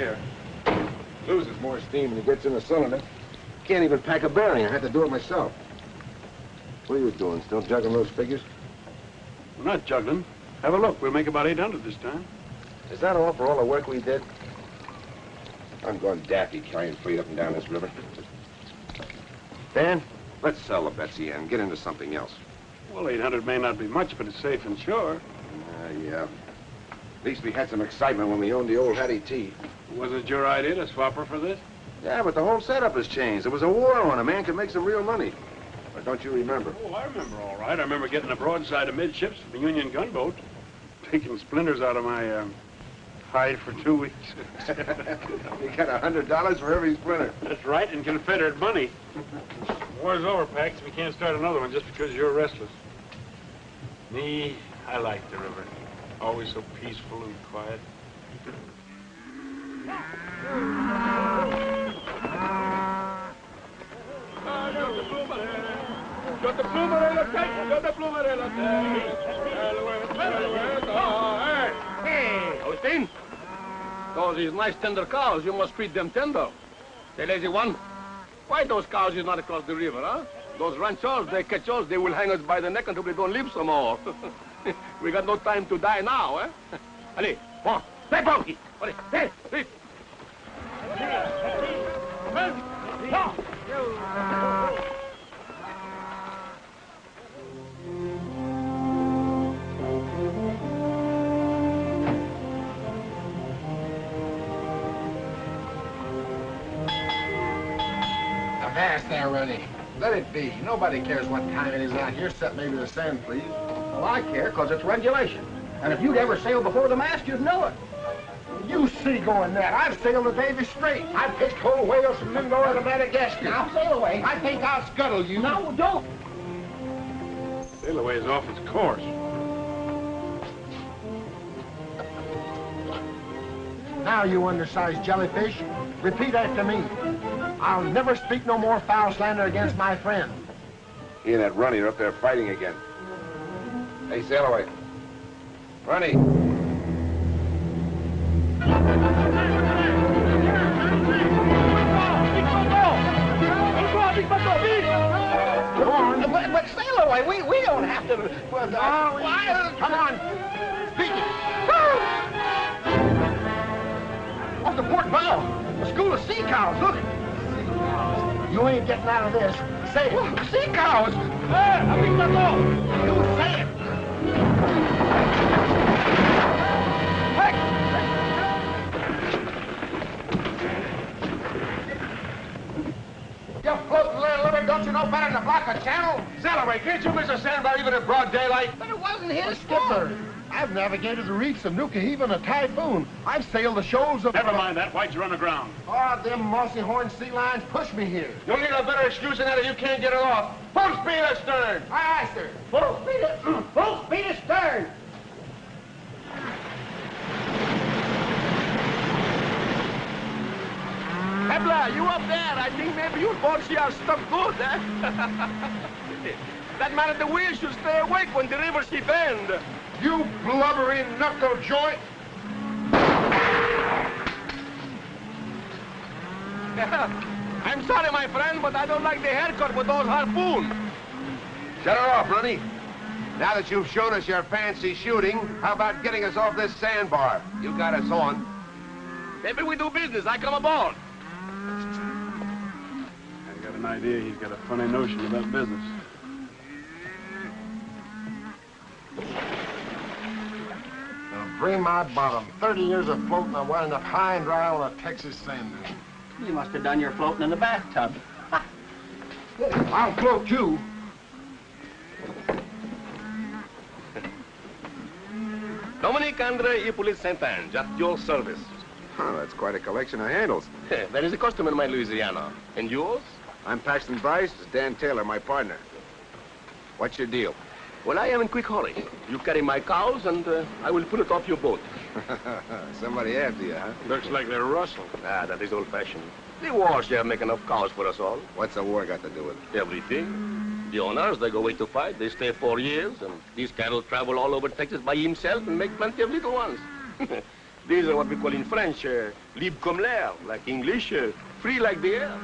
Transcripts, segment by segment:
here. Loses more steam when he gets in the cylinder. Can't even pack a bearing. I had to do it myself. What are you doing? Still juggling those figures? We're not juggling. Have a look. We'll make about 800 this time. Is that all for all the work we did? I'm going daffy carrying freight up and down this river. Dan, let's sell the Betsy and get into something else. Well, 800 may not be much, but it's safe and sure. Yeah. At least we had some excitement when we owned the old Hattie T. Wasn't it your idea to swap her for this? Yeah, but the whole setup has changed. There was a war on. A man could make some real money. Or don't you remember? Oh, I remember all right. I remember getting a broadside amidships of the Union gunboat, taking splinters out of my hide for 2 weeks. You got $100 for every splinter. That's right, in Confederate money. War's over, Pax. We can't start another one just because you're restless. Me, I like the river. Always so peaceful and quiet. Hey, Austin. Those is nice tender cows. You must feed them tender. Say, lazy one, why those cows is not across the river, huh? Those ranchers, they catch us, they will hang us by the neck until we don't live some more. We got no time to die now, eh? Allez, bon, stay funky. Allez, stay, stay. Avast there, Rennie. Let it be. Nobody cares what time it is out here, except maybe the sand, please. Well, I care, because it's regulation. And if you'd ever sailed before the mast, you'd know it. You seagoing that. I've sailed the Davy Strait. I've pitched whole whales from Mingo to Madagascar. Now, sail away. I think I'll scuttle you. No, don't. Sail away is off its course. Now, you undersized jellyfish, repeat after me. I'll never speak no more foul slander against my friend. He and that Runny are up there fighting again. Hey, sail away. Runny. But sail away. We don't have to. Come on. Speak it. Off the port bow. A school of sea cows. Look. You ain't getting out of this. Say it. Sea cows. You say it. You floating little liver, don't you know better than to block a channel? Sail away. Can't you miss a sandbar even in broad daylight? But it wasn't his fault. I've navigated the reefs of Nuka Heave in a typhoon. I've sailed the shoals of... Never mind that. Why'd you run aground? Oh, them mossy horned sea lions pushed me here. You'll need a better excuse than that if you can't get it off. Full speed astern! Aye, aye, sir. Full speed astern. Hebla, you up there? I think maybe your board see our stuff good, eh? That man at the wheel should stay awake when the river she bend. You blubbering knuckle joint! I'm sorry, my friend, but I don't like the haircut with those harpoons. Shut her off, Runny. Now that you've shown us your fancy shooting, how about getting us off this sandbar? You got us on. Maybe we do business. I come aboard. I got an idea he's got a funny notion about business. Bring my bottom. 30 years of floating, I wound up high and dry on a Texas sand dune. You must have done your floating in the bathtub. I'll float too. Dominique Andre Hippolyte Saint-Ange, at your service. Oh, that's quite a collection of handles. That is a custom in my Louisiana. And yours? I'm Paxton Bryce. This is Dan Taylor, my partner. What's your deal? Well, I am in quick hurry. You carry my cows, and I will put it off your boat. Somebody after you, huh? Looks like they're rustlers. Ah, that is old-fashioned. The wars here make enough cows for us all. What's the war got to do with it? Everything. The owners, they go away to fight. They stay 4 years, and these cattle travel all over Texas by himself and make plenty of little ones. These are what we call in French, libre comme l'air, like English, free like the air.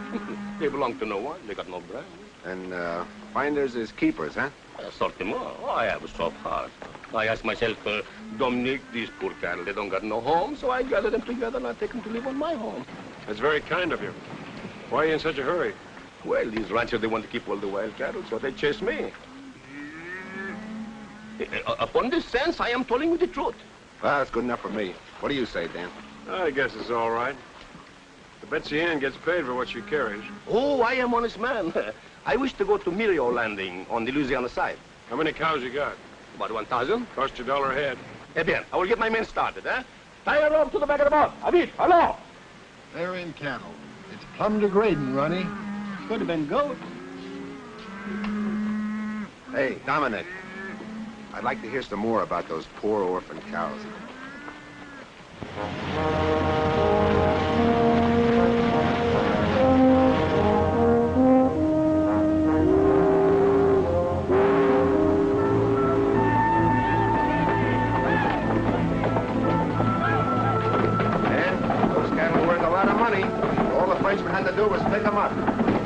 They belong to no one. They got no brand. And finders is keepers, huh? Certainement. Oh, I have a soft heart. I ask myself, Dominique, these poor cattle, they don't got no home, so I gather them together and I take them to live on my home. That's very kind of you. Why are you in such a hurry? Well, these ranchers, they want to keep all the wild cattle, so they chase me. Upon this sense, I am telling you the truth. Well, that's good enough for me. What do you say, Dan? I guess it's all right. The Betsy Ann gets paid for what she carries. Oh, I am honest man. I wish to go to Mirio Landing on the Louisiana side. How many cows you got? About 1,000. Cost you $1 a head. Eh bien, I will get my men started, eh? Tie a rope to the back of the boat. Avit, hello! They're in cattle. It's plumb degrading, Ronnie. Could have been goat. Hey, Dominic. I'd like to hear some more about those poor orphan cows. Frenchman had to do was pick them up.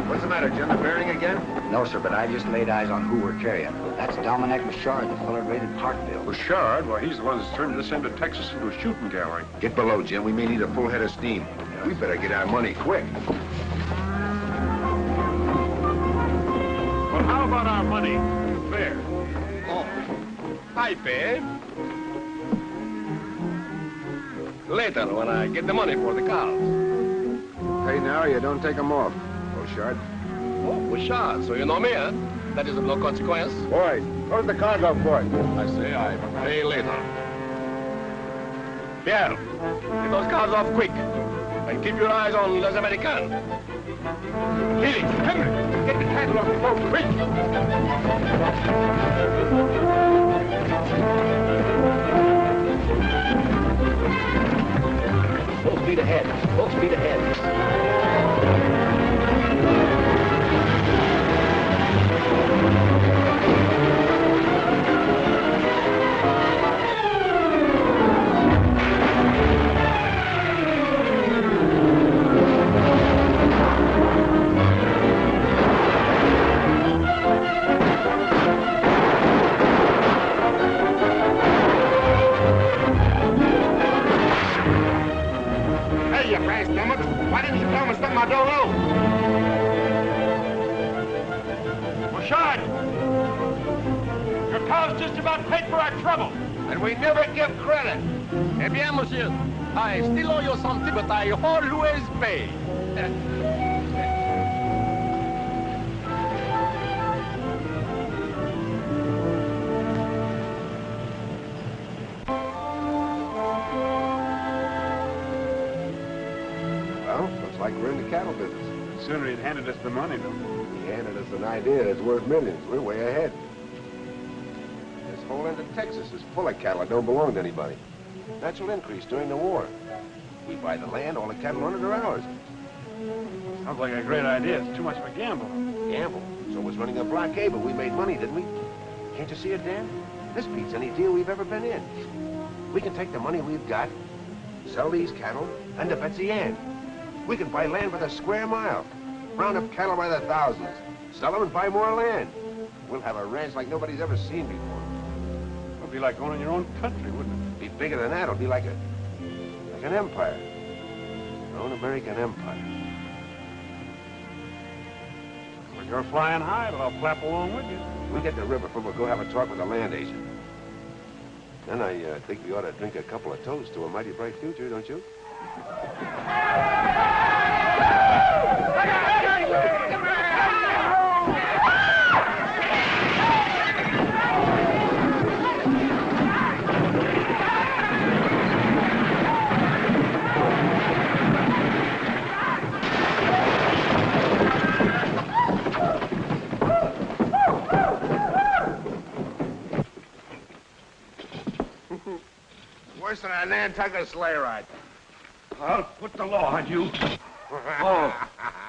What's the matter, Jim? The bearing again? No, sir, but I just laid eyes on who we're carrying. That's Dominic Bouchard, the fellow raided Parkville. Bouchard? Well, he's the one that's turned this end of Texas into a shooting gallery. Get below, Jim. We may need a full head of steam. We better get our money quick. Well, how about our money? Fair. Oh, I pay. Later, when I get the money for the cows. Pay now or you don't take them off, Bouchard. Oh, Bouchard, so you know me, huh? That is of no consequence. Boys, close the cargo port. I say I pay later. Pierre, get those cars off quick. And keep your eyes on Les Americains. Felix, Henry, get the cattle off the boat, quick! Full speed ahead. Full speed ahead. Why didn't you tell me something I don't know? Bouchard! Your cow's just about paid for our trouble. And we never give credit. Eh bien, monsieur, I still owe you something, but I always pay. Well, looks like we're in the cattle business. Sooner he'd handed us the money, though. He handed us an idea that's worth millions. We're way ahead. This whole end of Texas is full of cattle that don't belong to anybody. Natural increase during the war. We buy the land, all the cattle on it are ours. Sounds like a great idea. It's too much of a gamble. Gamble. So was running a blockade, but we made money, didn't we? Can't you see it, Dan? This beats any deal we've ever been in. We can take the money we've got, sell these cattle, and the Betsy Ann. We can buy land with a square mile, round up cattle by the thousands, sell them and buy more land. We'll have a ranch like nobody's ever seen before. It'd be like owning your own country, wouldn't it? Be bigger than that. It'll be like an empire. Our own American empire. Well, you're flying high, but I'll flap along with you. We get the river from, we'll go have a talk with the land agent. Then I think we ought to drink a couple of toasts to a mighty bright future, don't you? Worse than a Nantucket sleigh ride. I'll put the law on you. Oh,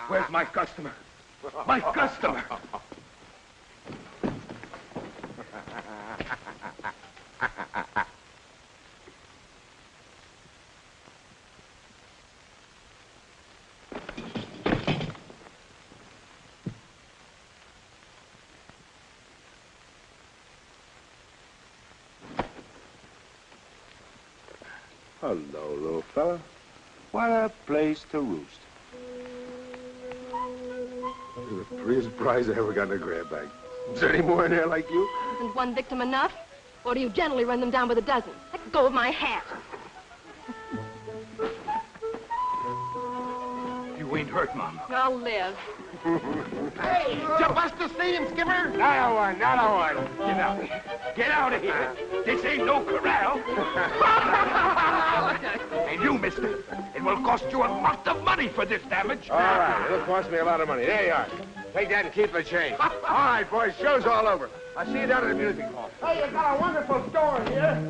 where's my customer? My customer! Hello, little fella. What a place to roost. You're the prettiest prize I ever got in a grab bag. Is there any more in there like you? Isn't one victim enough? Or do you generally run them down with a dozen? Let go of my hat. You ain't hurt, Mom. I'll live. Hey, did you bust the steam, Skipper? Not a one, not a one. Get out. Get out of here. This ain't no corral. And you, mister, it will cost you a lot of money for this damage. All right, it'll cost me a lot of money. There you are. Take that and keep the change. All right, boys, show's all over. I'll see you down at the music hall. Hey, you got a wonderful store here.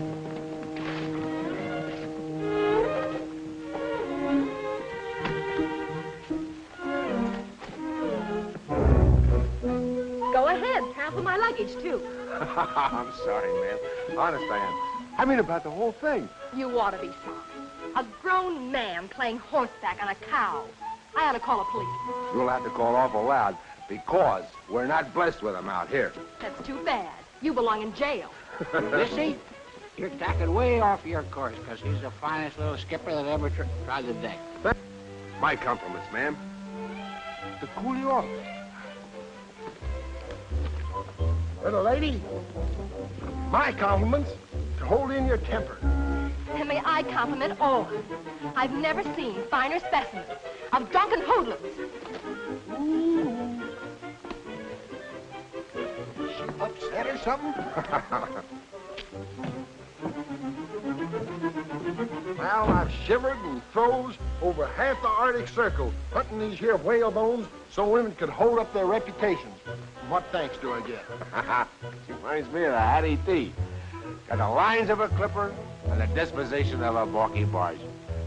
Go ahead. Sample my luggage, too. I'm sorry, ma'am. Honest, I am. I mean about the whole thing. You ought to be sorry. A grown man playing horseback on a cow. I ought to call a police. You'll have to call awful loud because we're not blessed with them out here. That's too bad. You belong in jail. Missy, you're tacking way off your course, because he's the finest little skipper that ever tried the deck. My compliments, ma'am. To cool you off. Little lady, my compliments to hold in your temper. And may I compliment all. I've never seen finer specimens of drunken hoodlums. She upset or something? Well, I've shivered and froze over half the Arctic Circle hunting these here whale bones so women could hold up their reputations. And what thanks do I get? She reminds me of the Hattie T. Got the lines of a clipper and the disposition of a balky barge.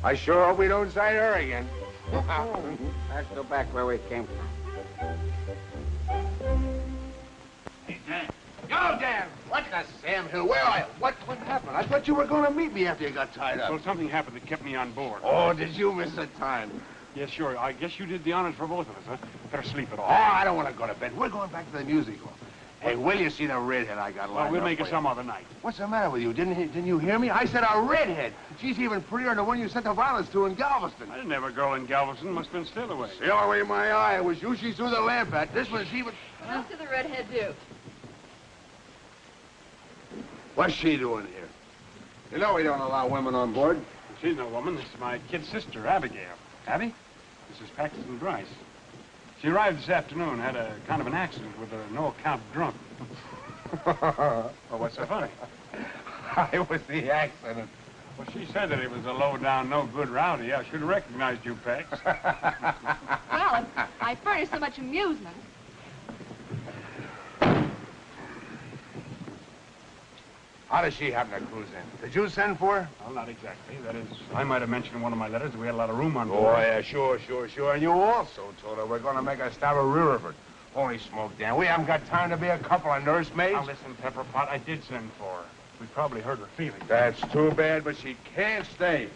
I sure hope we don't sight her again. Let's go back where we came from. Hey, Dan. Yo, Dan. What the Sam Hill? Where are you? What happened? I thought you were going to meet me after you got tied up. Well, something happened that kept me on board. Oh, did you miss the time? Yeah, sure. I guess you did the honors for both of us, huh? Better sleep it Oh, off. I don't want to go to bed. We're going back to the music hall. Hey, will you see the redhead I got lined Well, we'll up make it for some you? other night. What's the matter with you? Didn't you hear me? I said a redhead. She's even prettier than the one you sent the violets to in Galveston. I didn't have a girl in Galveston. Must have been Stillaway. The only way my eye was you. She threw the lamp at. This one, she was... What did the redhead do? What's she doing here? You know we don't allow women on board. She's no woman. This is my kid sister, Abigail. Abby? This is Paxton Bryce. She arrived this afternoon, had a kind of an accident with a no-account drunk. Well, what's so funny? I was the accident. Well, she said that it was a low-down, no-good rowdy. I should have recognized you, Pax. Well, I furnish so much amusement. How does she happen to cruise in? Did you send for her? Well, not exactly. That is, I might have mentioned in one of my letters that we had a lot of room on Oh, board. yeah, sure. And you also told her we're going to make a stop at Riverford. Holy smoke, Dan. We haven't got time to be a couple of nursemaids. Now, listen, Pepperpot, I did send for her. We probably hurt her feelings. That's too bad, but she can't stay.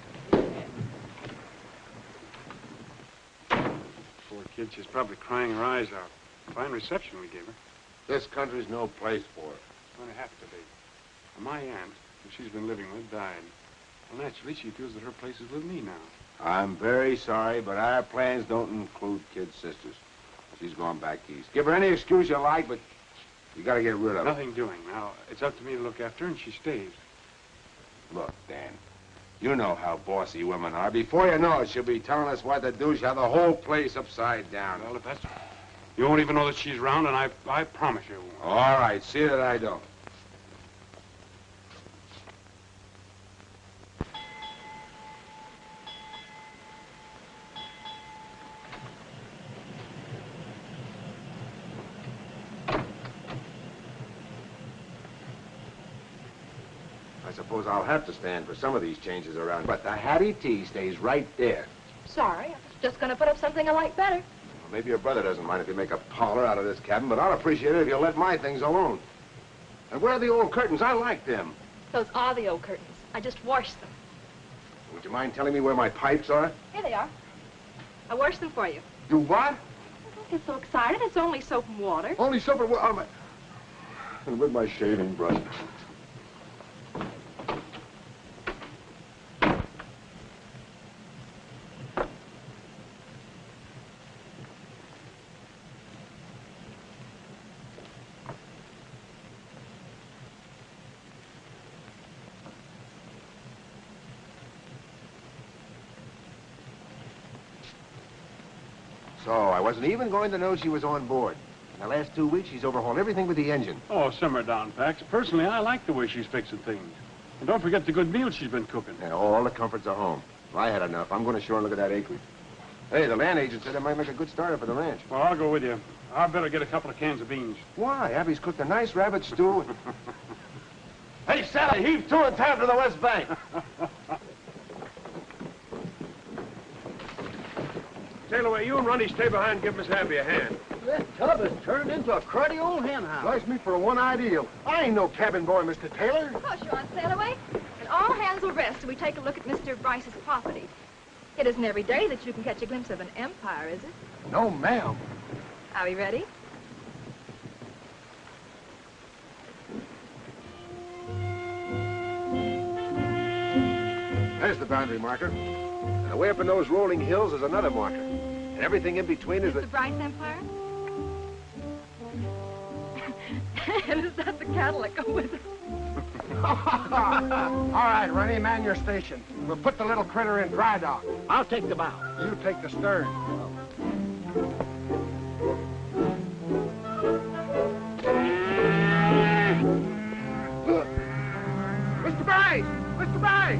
Poor kid, she's probably crying her eyes out. Fine reception we gave her. This country's no place for her. It's going to have to be. My aunt, who she's been living with, died. Well, naturally, she feels that her place is with me now. I'm very sorry, but our plans don't include kid sisters. She's gone back east. Give her any excuse you like, but you got to get rid of her. Nothing doing. Now, it's up to me to look after her, and she stays. Look, Dan, you know how bossy women are. Before you know it, she'll be telling us what to do. She'll have the whole place upside down. Well, if that's... You won't even know that she's around, and I promise you won't. All right, see that I don't. I suppose I'll have to stand for some of these changes around, but the Hattie T stays right there. Sorry, I was just going to put up something I like better. Well, maybe your brother doesn't mind if you make a parlor out of this cabin, but I'll appreciate it if you'll let my things alone. And where are the old curtains? I like them. Those are the old curtains. I just washed them. Would you mind telling me where my pipes are? Here they are. I washed them for you. Do what? Don't get so excited. It's only soap and water. Only soap and water. And with my shaving brush. So I wasn't even going to know she was on board. In the last 2 weeks, she's overhauled everything with the engine. Oh, simmer down, Pax. Personally, I like the way she's fixing things. And don't forget the good meals she's been cooking. And all the comforts are home. Well, I had enough. I'm going ashore and look at that acreage. Hey, the land agent said it might make a good starter for the ranch. Well, I'll go with you. I better get a couple of cans of beans. Why? Abby's cooked a nice rabbit stew. Hey, Sally, heave to in time to the west bank. Sail away. You and Ronnie stay behind and give Miss Abby a hand. That tub has turned into a cruddy old hen house. Slice me for a one-eye deal. I ain't no cabin boy, Mr. Taylor. Of course you're on sail away. And all hands will rest till we take a look at Mr. Bryce's property. It isn't every day that you can catch a glimpse of an empire, is it? No, ma'am. Are we ready? There's the boundary marker. And away up in those rolling hills is another marker. And everything in between is the Bryce Empire? And is that the cattle that go with it? All right, Ronnie, man your station. We'll put the little critter in dry dock. I'll take the bow. You take the stern. Mr. Bryce! Mr. Bryce!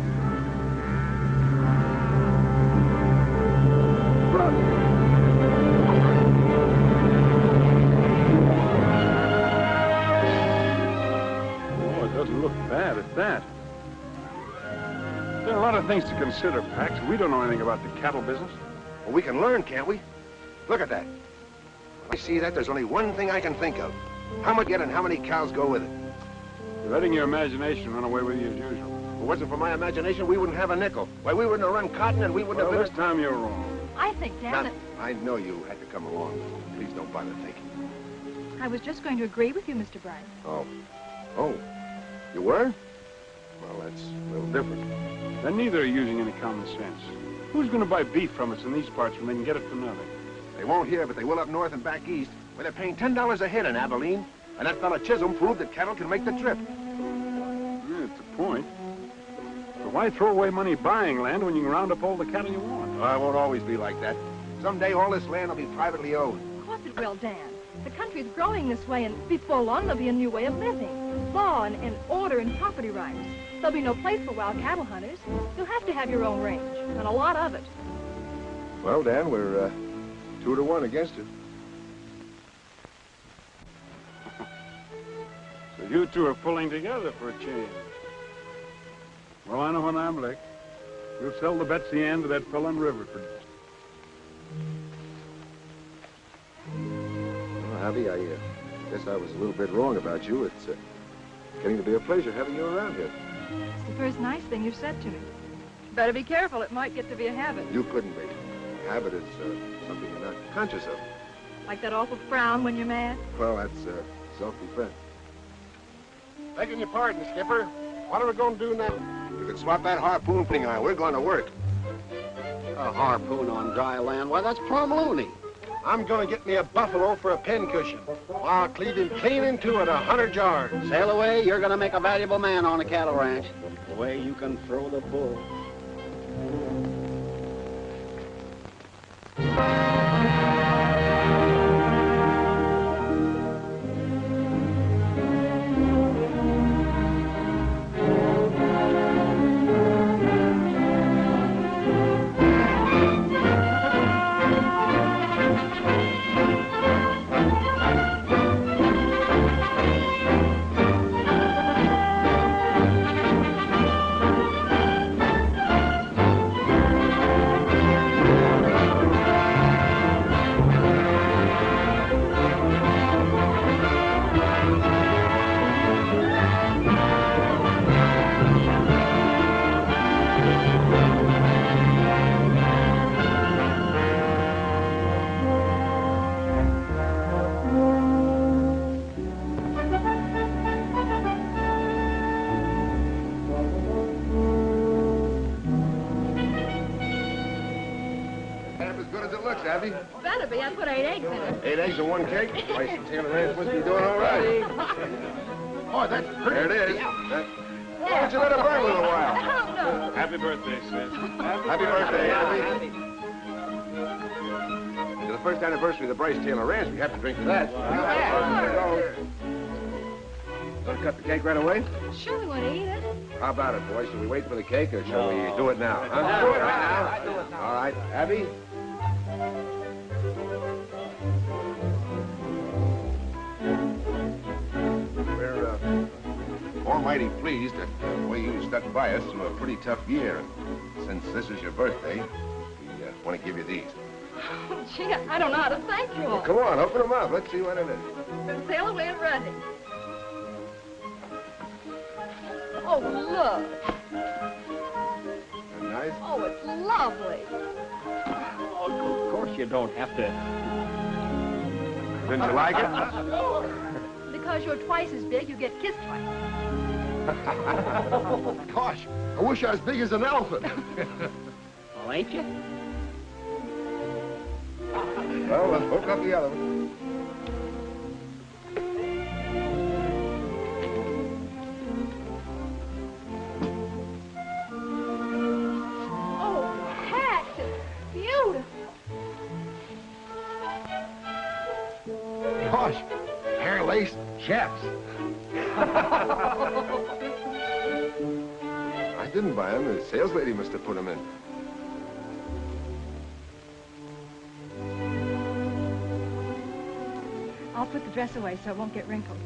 Oh, it doesn't look bad at that. There are a lot of things to consider, Pax. We don't know anything about the cattle business. Well, we can learn, can't we? Look at that. When I see that, there's only one thing I can think of. How much get and how many cows go with it? You're letting your imagination run away with you as usual. If it wasn't for my imagination, we wouldn't have a nickel. Why, we wouldn't have run cotton and we wouldn't Well, have... this time you're wrong. I think, Dan, that I know you had to come along. Please don't bother thinking. I was just going to agree with you, Mr. Bryce. Oh. Oh. You were? Well, that's a little different. Then neither are using any common sense. Who's going to buy beef from us in these parts when they can get it for nothing? They won't here, but they will up north and back east, where they're paying $10 a head in Abilene. And that fella Chisholm proved that cattle can make the trip. Yeah, it's a point. But why throw away money buying land when you can round up all the cattle you want? Well, it won't always be like that. Someday all this land will be privately owned. Of course it will, Dan. The country's growing this way, and before long there'll be a new way of living. Law and order and property rights. There'll be no place for wild cattle hunters. You'll have to have your own range, and a lot of it. Well, Dan, we're 2 to 1 against it. So you two are pulling together for a change. Well, I know when I'm licked. We'll sell the Betsy Ann to that fellow in Riverford. Well, Javi, I guess I was a little bit wrong about you. It's getting to be a pleasure having you around here. It's the first nice thing you've said to me. Better be careful. It might get to be a habit. You couldn't be. Habit is something you're not conscious of. Like that awful frown when you're mad? Well, that's self-defense. Begging your pardon, Skipper. What are we going to do now? You can swap that harpoon thing on. We're going to work. A harpoon on dry land? Why, that's plumb loony. I'm going to get me a buffalo for a pincushion. I'll cleave him clean into it 100 yards. Sail away, you're gonna make a valuable man on a cattle ranch. The way you can throw the bull. Abby? Better be. I put 8 eggs in it. 8 eggs and 1 cake? Why, Taylor Ranch must be doing all right. Boy, that's pretty. There it is. Why don't you let it burn a little while? Oh, no. Happy birthday, sis. Happy birthday, Abby. To the first anniversary of the Bryce Taylor Ranch. We have to drink to that. Want to cut the cake right away? Sure, we want to eat it. How about it, boys? Shall we wait for the cake, or shall we do it now? Huh? Do it right now. Do it now. All right. Abby? We're almighty pleased at the way you stuck by us through a pretty tough year. And since this is your birthday, we want to give you these. Oh, gee, I don't know how to thank you all. Come on, open them up. Let's see what it is. Sail away and run it. Oh, look. Nice? Oh, it's lovely. Oh, of course you don't have to. Didn't you like it? Because you're twice as big, you get kissed twice. Gosh, I wish I was big as an elephant. Well, ain't you? Well, let's hook up the other one. Gosh, hair lace chaps. I didn't buy them. The sales lady must have put them in. I'll put the dress away so it won't get wrinkled.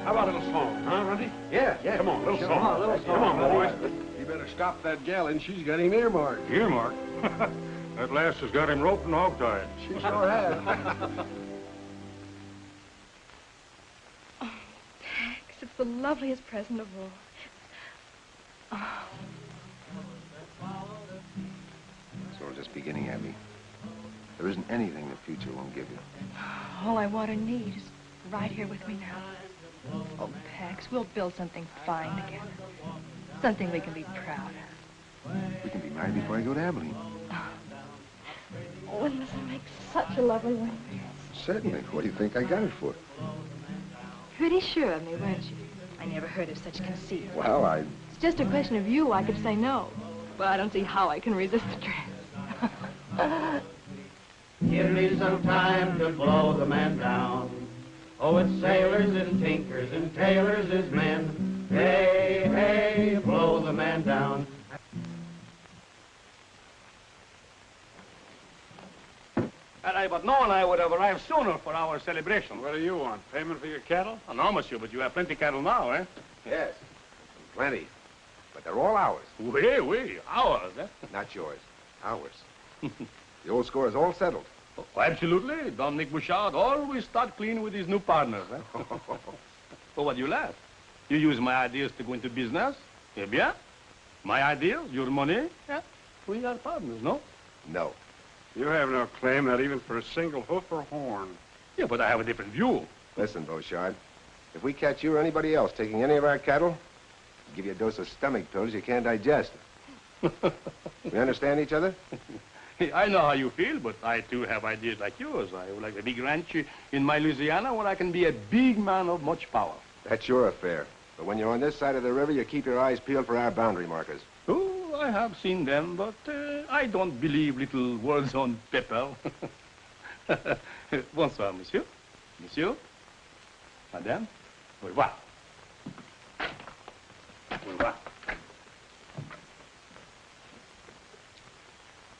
How about a little song, huh, Runty? Yeah. Come on, a little Sure. song. A little Come on, boys. You better stop that gal, and she's got him earmarked. Earmark. That lass has got him roped and hog-tied. She sure has. Oh, Tex, it's the loveliest present of all. Oh. It's all just beginning, Abby. There isn't anything the future won't give you. All I want or need is right here with me now. Oh, Tex, we'll build something fine together. Something we can be proud of. We can be married before I go to Abilene. Oh, wouldn't this make such a lovely ring? Certainly. What do you think I got it for? Pretty sure of me, weren't you? I never heard of such conceit. Well, It's just a question of you. I could say no. But I don't see how I can resist the dress. Give me some time to blow the man down. Oh, it's sailors and tinkers and tailors is men. Hey, hey, blow the man down. Had I but known, I would have arrived sooner for our celebration. What do you want? Payment for your cattle? Oh, no, monsieur, but you have plenty cattle now, eh? yes. Plenty. But they're all ours. Oui, ours, eh? Not yours. Ours. The old score is all settled. Oh, absolutely. Dominic Bouchard always start clean with his new partners, eh? Oh, what do you laugh? You use my ideas to go into business? Eh bien? My ideas, your money? Yeah. We are partners, no? No. You have no claim, not even for a single hoof or horn. Yeah, but I have a different view. Listen, Beauchard. If we catch you or anybody else taking any of our cattle, we'll give you a dose of stomach pills you can't digest. We understand each other? I know how you feel, but I too have ideas like yours. I would like a big ranch in my Louisiana where I can be a big man of much power. That's your affair. But when you're on this side of the river, you keep your eyes peeled for our boundary markers. Oh, I have seen them, but I don't believe little words on paper. Bonsoir, monsieur. Monsieur. Madame. Au revoir. Au revoir.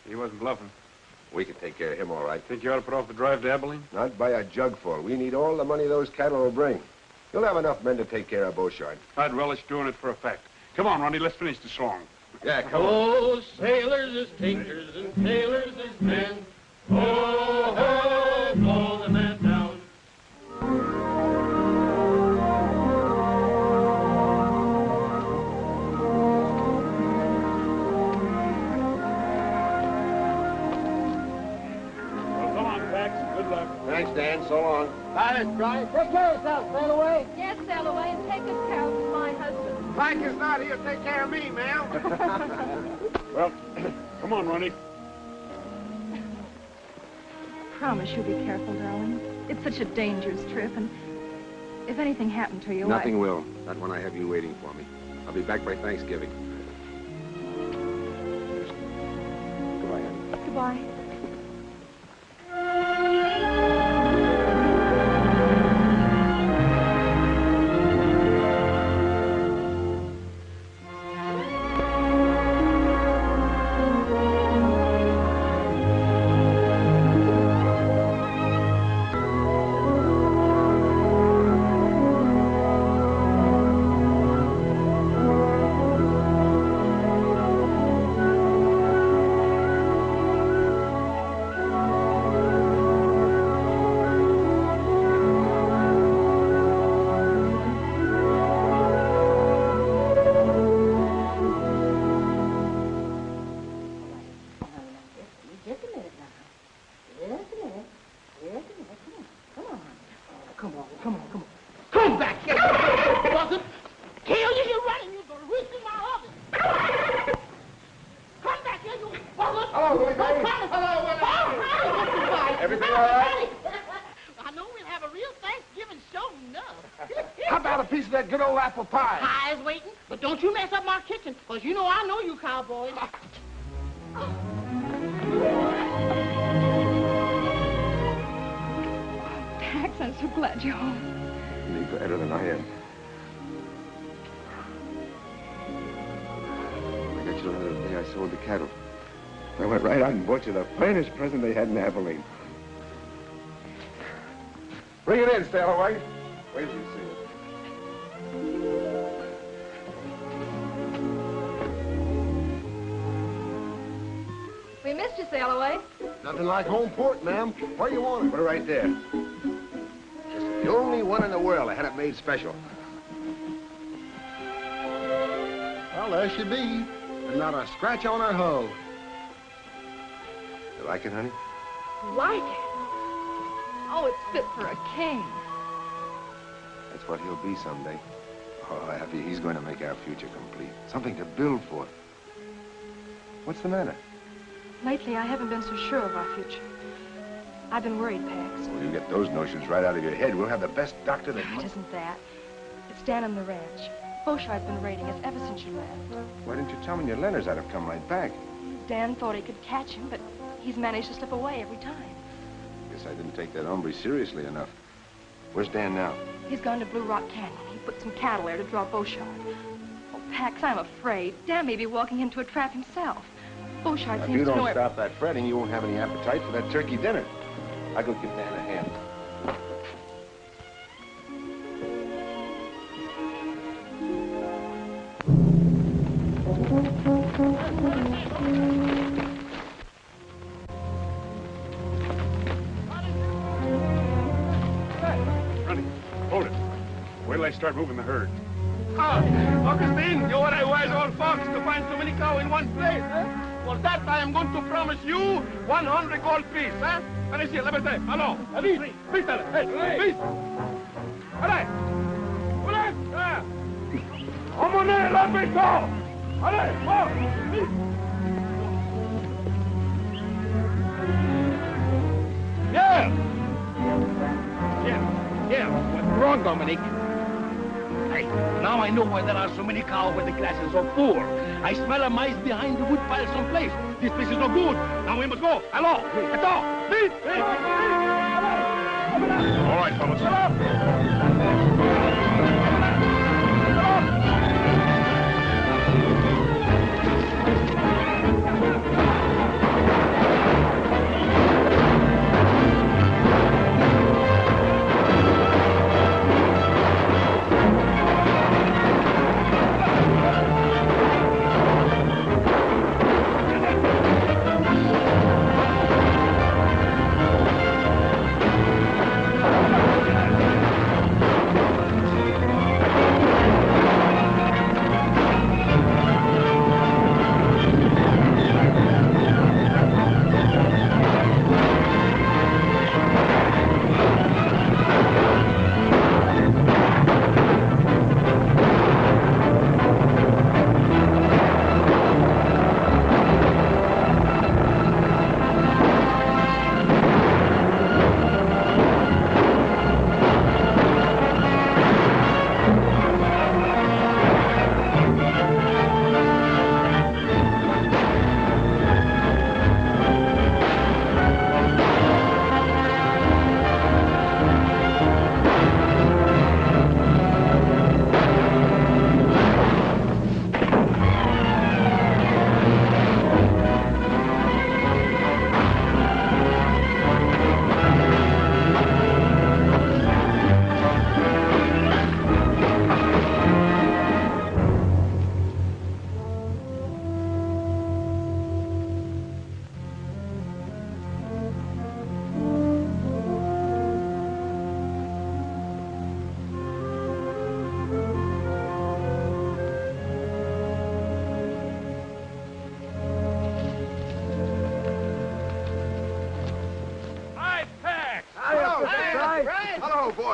He wasn't bluffing. We can take care of him all right. Think you ought to put off the drive to Abilene? Not by a jugful. We need all the money those cattle will bring. You'll have enough men to take care of Beauchard. I'd relish doing it for a fact. Come on, Ronnie, let's finish the song. Yeah, come on. Oh, sailors is tinkers and tailors is men. Oh, ho, blow the man down. Well, come on, Pax. Good luck. Thanks, Dan. So long. Bye, Miss Bryant. Take care of yourself. Sail away. Yes, sail away and take good care of my husband. Mike is not here. Take care of me, ma'am. Well, come on, Ronnie. Promise you'll be careful, darling. It's such a dangerous trip, and if anything happened to you, Nothing will. Not when I have you waiting for me. I'll be back by Thanksgiving. why? Bought you the finest present they had in Abilene. Bring it in, Stallaway. Wait till you see it. We missed you, Sailaway. Nothing like home port, ma'am. Where you want it? Put it right there. Just the only one in the world that had it made special. Well, there she be. And not a scratch on her hull. You like it, honey? Like it? Oh, it's fit for a king. That's what he'll be someday. Oh, Abby, he's going to make our future complete. Something to build for. What's the matter? Lately, I haven't been so sure of our future. I've been worried, Pax. Well, you get those notions right out of your head. We'll have the best doctor that... It isn't that. It's down on the ranch. Beauchart's been raiding us ever since you left. Why didn't you tell me your letters? I'd have come right back. Dan thought he could catch him, but he's managed to slip away every time. Guess I didn't take that hombre seriously enough. Where's Dan now? He's gone to Blue Rock Canyon. He put some cattle there to draw Beauchart. Oh, Pax, I'm afraid. Dan may be walking into a trap himself. Beauchart Now, seems if you to know don't stop that fretting, you won't have any appetite for that turkey dinner. I'll go give Dan a hand. I start moving the herd. Augustine, you are a wise old fox to find so many cows in one place, eh? For that, I am going to promise you 100 gold piece, eh? Allez, ici, lève-toi. Allons, allez, vite, allez, vite. Allez, allez, emmenez la béton. Allez, bon, vite. Yeah. What's wrong, Dominic? Hey, now I know why there are so many cows where the grass is so poor. I smell a mice behind the wood pile someplace. This place is no good. Now we must go. Allons, attends, vite, vite, All right, fellas.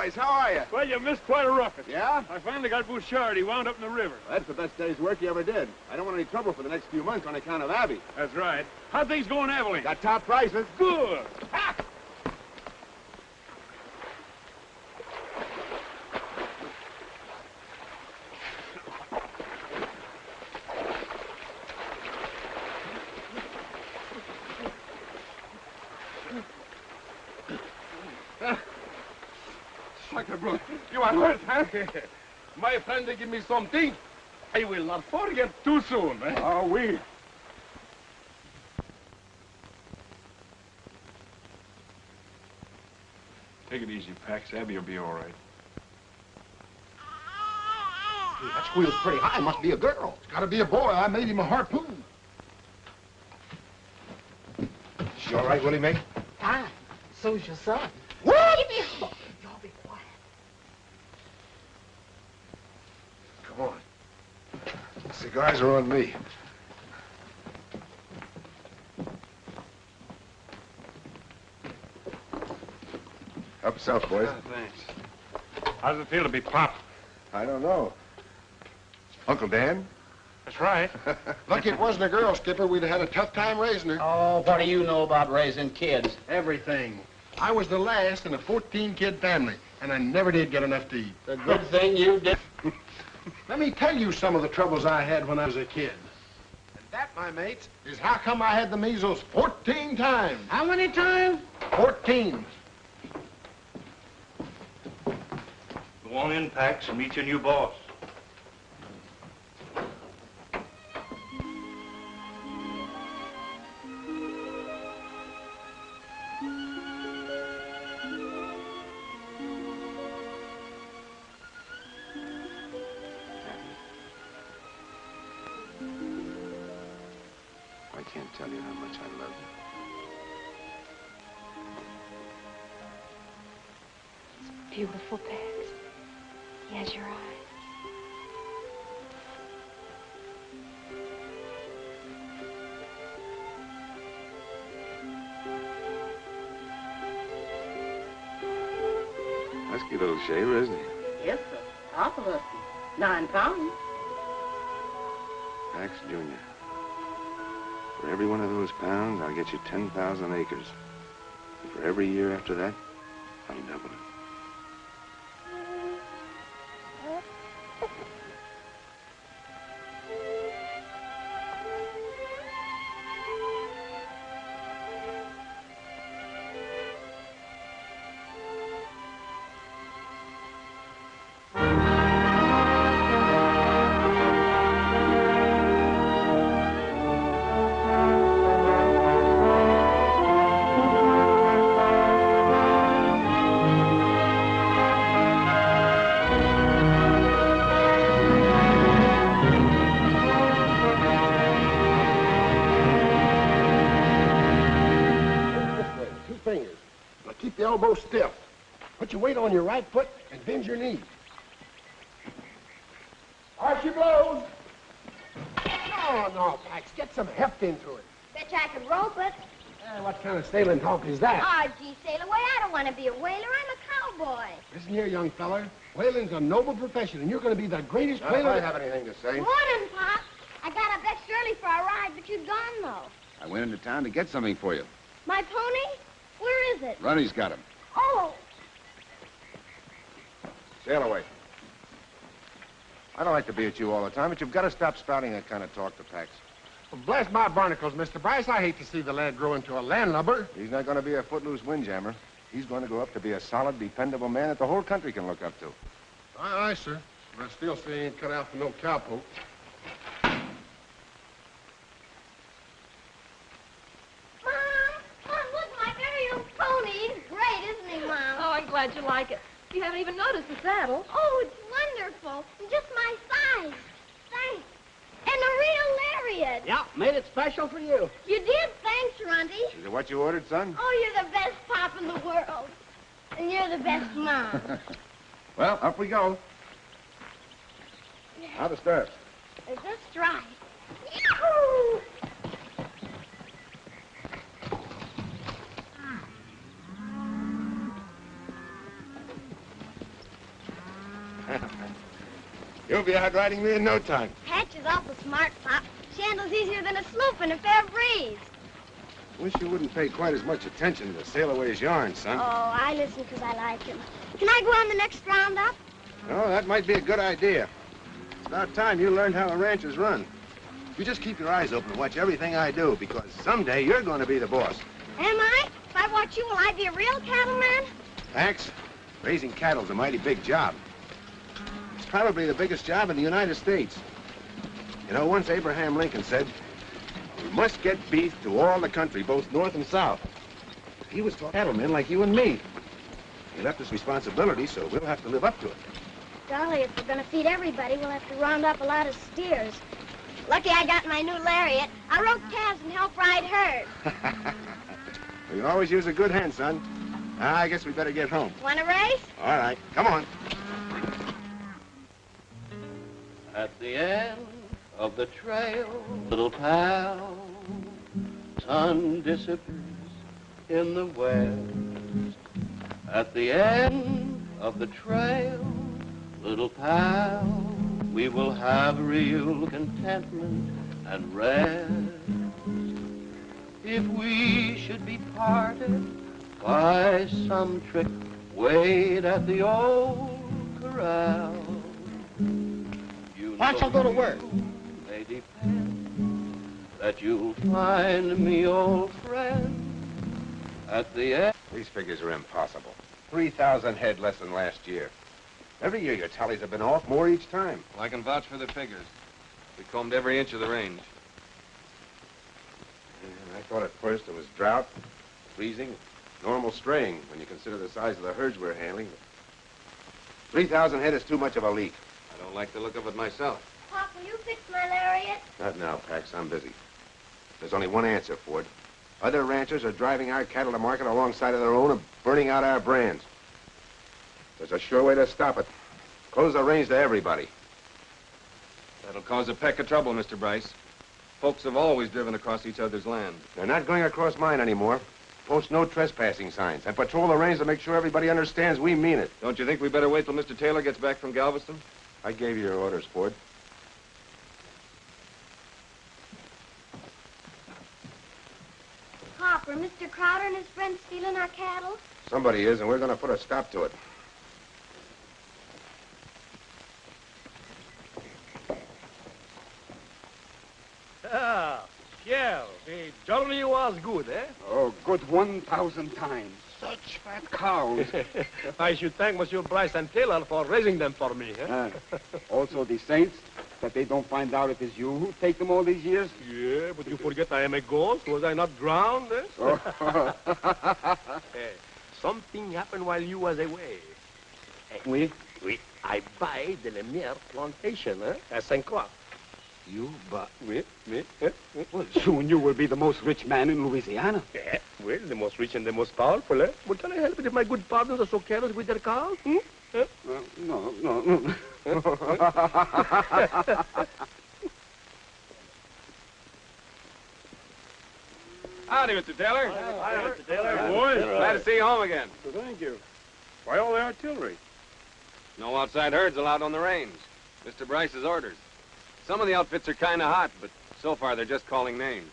boys. How are you? Well, you missed quite a ruckus. Yeah? I finally got Bouchard. He wound up in the river. That's the best day's work you ever did. I don't want any trouble for the next few months on account of Abby. That's right. How'd things go in Abilene? Got top prices. Good. Ha! You are hurt, huh? My friend, they give me something. I will not forget too soon. Eh? Oh, we. Take it easy, Pax. Abby will be all right. That squeal's pretty high. Must be a girl. It's got to be a boy. I made him a harpoon. She all right, Willie Mae? Fine. So's your son. What? Give me a... Y'all be quiet. Come on. Cigars are on me. Help yourself, boys. Thanks. How does it feel to be Pop? I don't know. Uncle Dan? That's right. Lucky it wasn't a girl, Skipper. We'd have had a tough time raising her. Oh, what do you know about raising kids? Everything. I was the last in a 14-kid family, and I never did get enough to eat. The good thing you did. Let me tell you some of the troubles I had when I was a kid. And that, my mates, is how come I had the measles 14 times. How many times? 14. Go on in, Pax, and meet your new boss. I can't tell you how much I love you. Beautiful, Pax. He has your eyes. Husky little shaver, isn't he? Yes, sir. Awful lusty. 9 pounds. Pax Jr. For every one of those pounds, I'll get you 10,000 acres. And for every year after that, I'll double it. Elbow stiff. Put your weight on your right foot and bend your knee. Arch your blows. No, Pax. Get some heft into it. Bet you I could rope it. What kind of sailing talk is that? Oh, gee, sail away. I don't want to be a whaler. I'm a cowboy. Listen here, young feller. Whaling's a noble profession, and you're going to be the greatest whaler. I have anything to say. Morning, Pop. I got up extra early for a ride, but you're gone, though. I went into town to get something for you. My pony? Where is it? Ronnie's got him. Oh, Sail away. I don't like to be at you all the time, but you've got to stop spouting that kind of talk to Pax. Well, bless my barnacles, Mr. Bryce. I hate to see the lad grow into a landlubber. He's not going to be a footloose windjammer. He's going to grow up to be a solid, dependable man that the whole country can look up to. Aye, sir. But I still say he ain't cut out for no cowpoke. Glad you like it. You haven't even noticed the saddle. Oh, it's wonderful. And just my size. Thanks. And a real lariat. Yeah, made it special for you. You did. Thanks, Runty. Is it what you ordered, son? Oh, you're the best pop in the world. And you're the best mom. Well, up we go. How the stirrups? They're just right. Yahoo! You'll be out riding me in no time. Patch is awful smart, Pop. She handles easier than a sloop in a fair breeze. Wish you wouldn't pay quite as much attention to Sail Away's yarn, son. Oh, I listen because I like him. Can I go on the next roundup? Oh, that might be a good idea. It's about time you learned how a ranch is run. You just keep your eyes open and watch everything I do, because someday you're going to be the boss. Am I? If I watch you, will I be a real cattleman? Max, raising cattle's a mighty big job. It's probably the biggest job in the United States. You know, once Abraham Lincoln said, we must get beef to all the country, both north and south. He was talking cattlemen like you and me. He left us responsibility, so we'll have to live up to it. Golly, if we're going to feed everybody, we'll have to round up a lot of steers. Lucky I got my new lariat. I rode calves and helped ride herd. Well, you always use a good hand, son. I guess we better get home. Want to race? All right, come on. At the end of the trail, little pal, sun disappears in the west. At the end of the trail, little pal, we will have real contentment and rest. If we should be parted by some trick, wait at the old corral. Why don't you go to work? May depend that you'll find me, old friend, at the end. These figures are impossible. 3,000 head less than last year. Every year your tallies have been off, more each time. Well, I can vouch for the figures. We combed every inch of the range. Yeah, I thought at first it was drought, freezing, normal straying, when you consider the size of the herds we're handling. 3,000 head is too much of a leak. I don't like the look of it myself. Pop, will you fix my lariat? Not now, Pax. I'm busy. There's only one answer, Ford. Other ranchers are driving our cattle to market alongside of their own and burning out our brands. There's a sure way to stop it. Close the range to everybody. That'll cause a peck of trouble, Mr. Bryce. Folks have always driven across each other's land. They're not going across mine anymore. Post no trespassing signs and patrol the range to make sure everybody understands we mean it. Don't you think we better wait till Mr. Taylor gets back from Galveston? I gave you your orders, Ford. Pop, are Mr. Crowder and his friends stealing our cattle? Somebody is, and we're going to put a stop to it. Ah, Shell, the journey was good, eh? Oh, good 1,000 times. Such fat cows. I should thank Monsieur Bryce and Taylor for raising them for me, eh? Also the saints, that they don't find out it is you who take them all these years. Yeah, but you forget I am a ghost. Was I not drowned, eh? Oh. Hey, something happened while you was away. Oui? Oui. I buy the Lemire plantation, eh? At St. Croix. You, but... Oui. Well, soon you will be the most rich man in Louisiana. Yeah, well, the most rich and the most powerful, eh? Well, can I help it if my good partners are so careless with their cows? Hmm? Eh? No. Howdy, Mr. Taylor. Hi, Mr. Taylor. Boys, glad to see you home again. Thank you. Why all the artillery? No outside herds allowed on the range. Mr. Bryce's orders. Some of the outfits are kind of hot, but so far they're just calling names.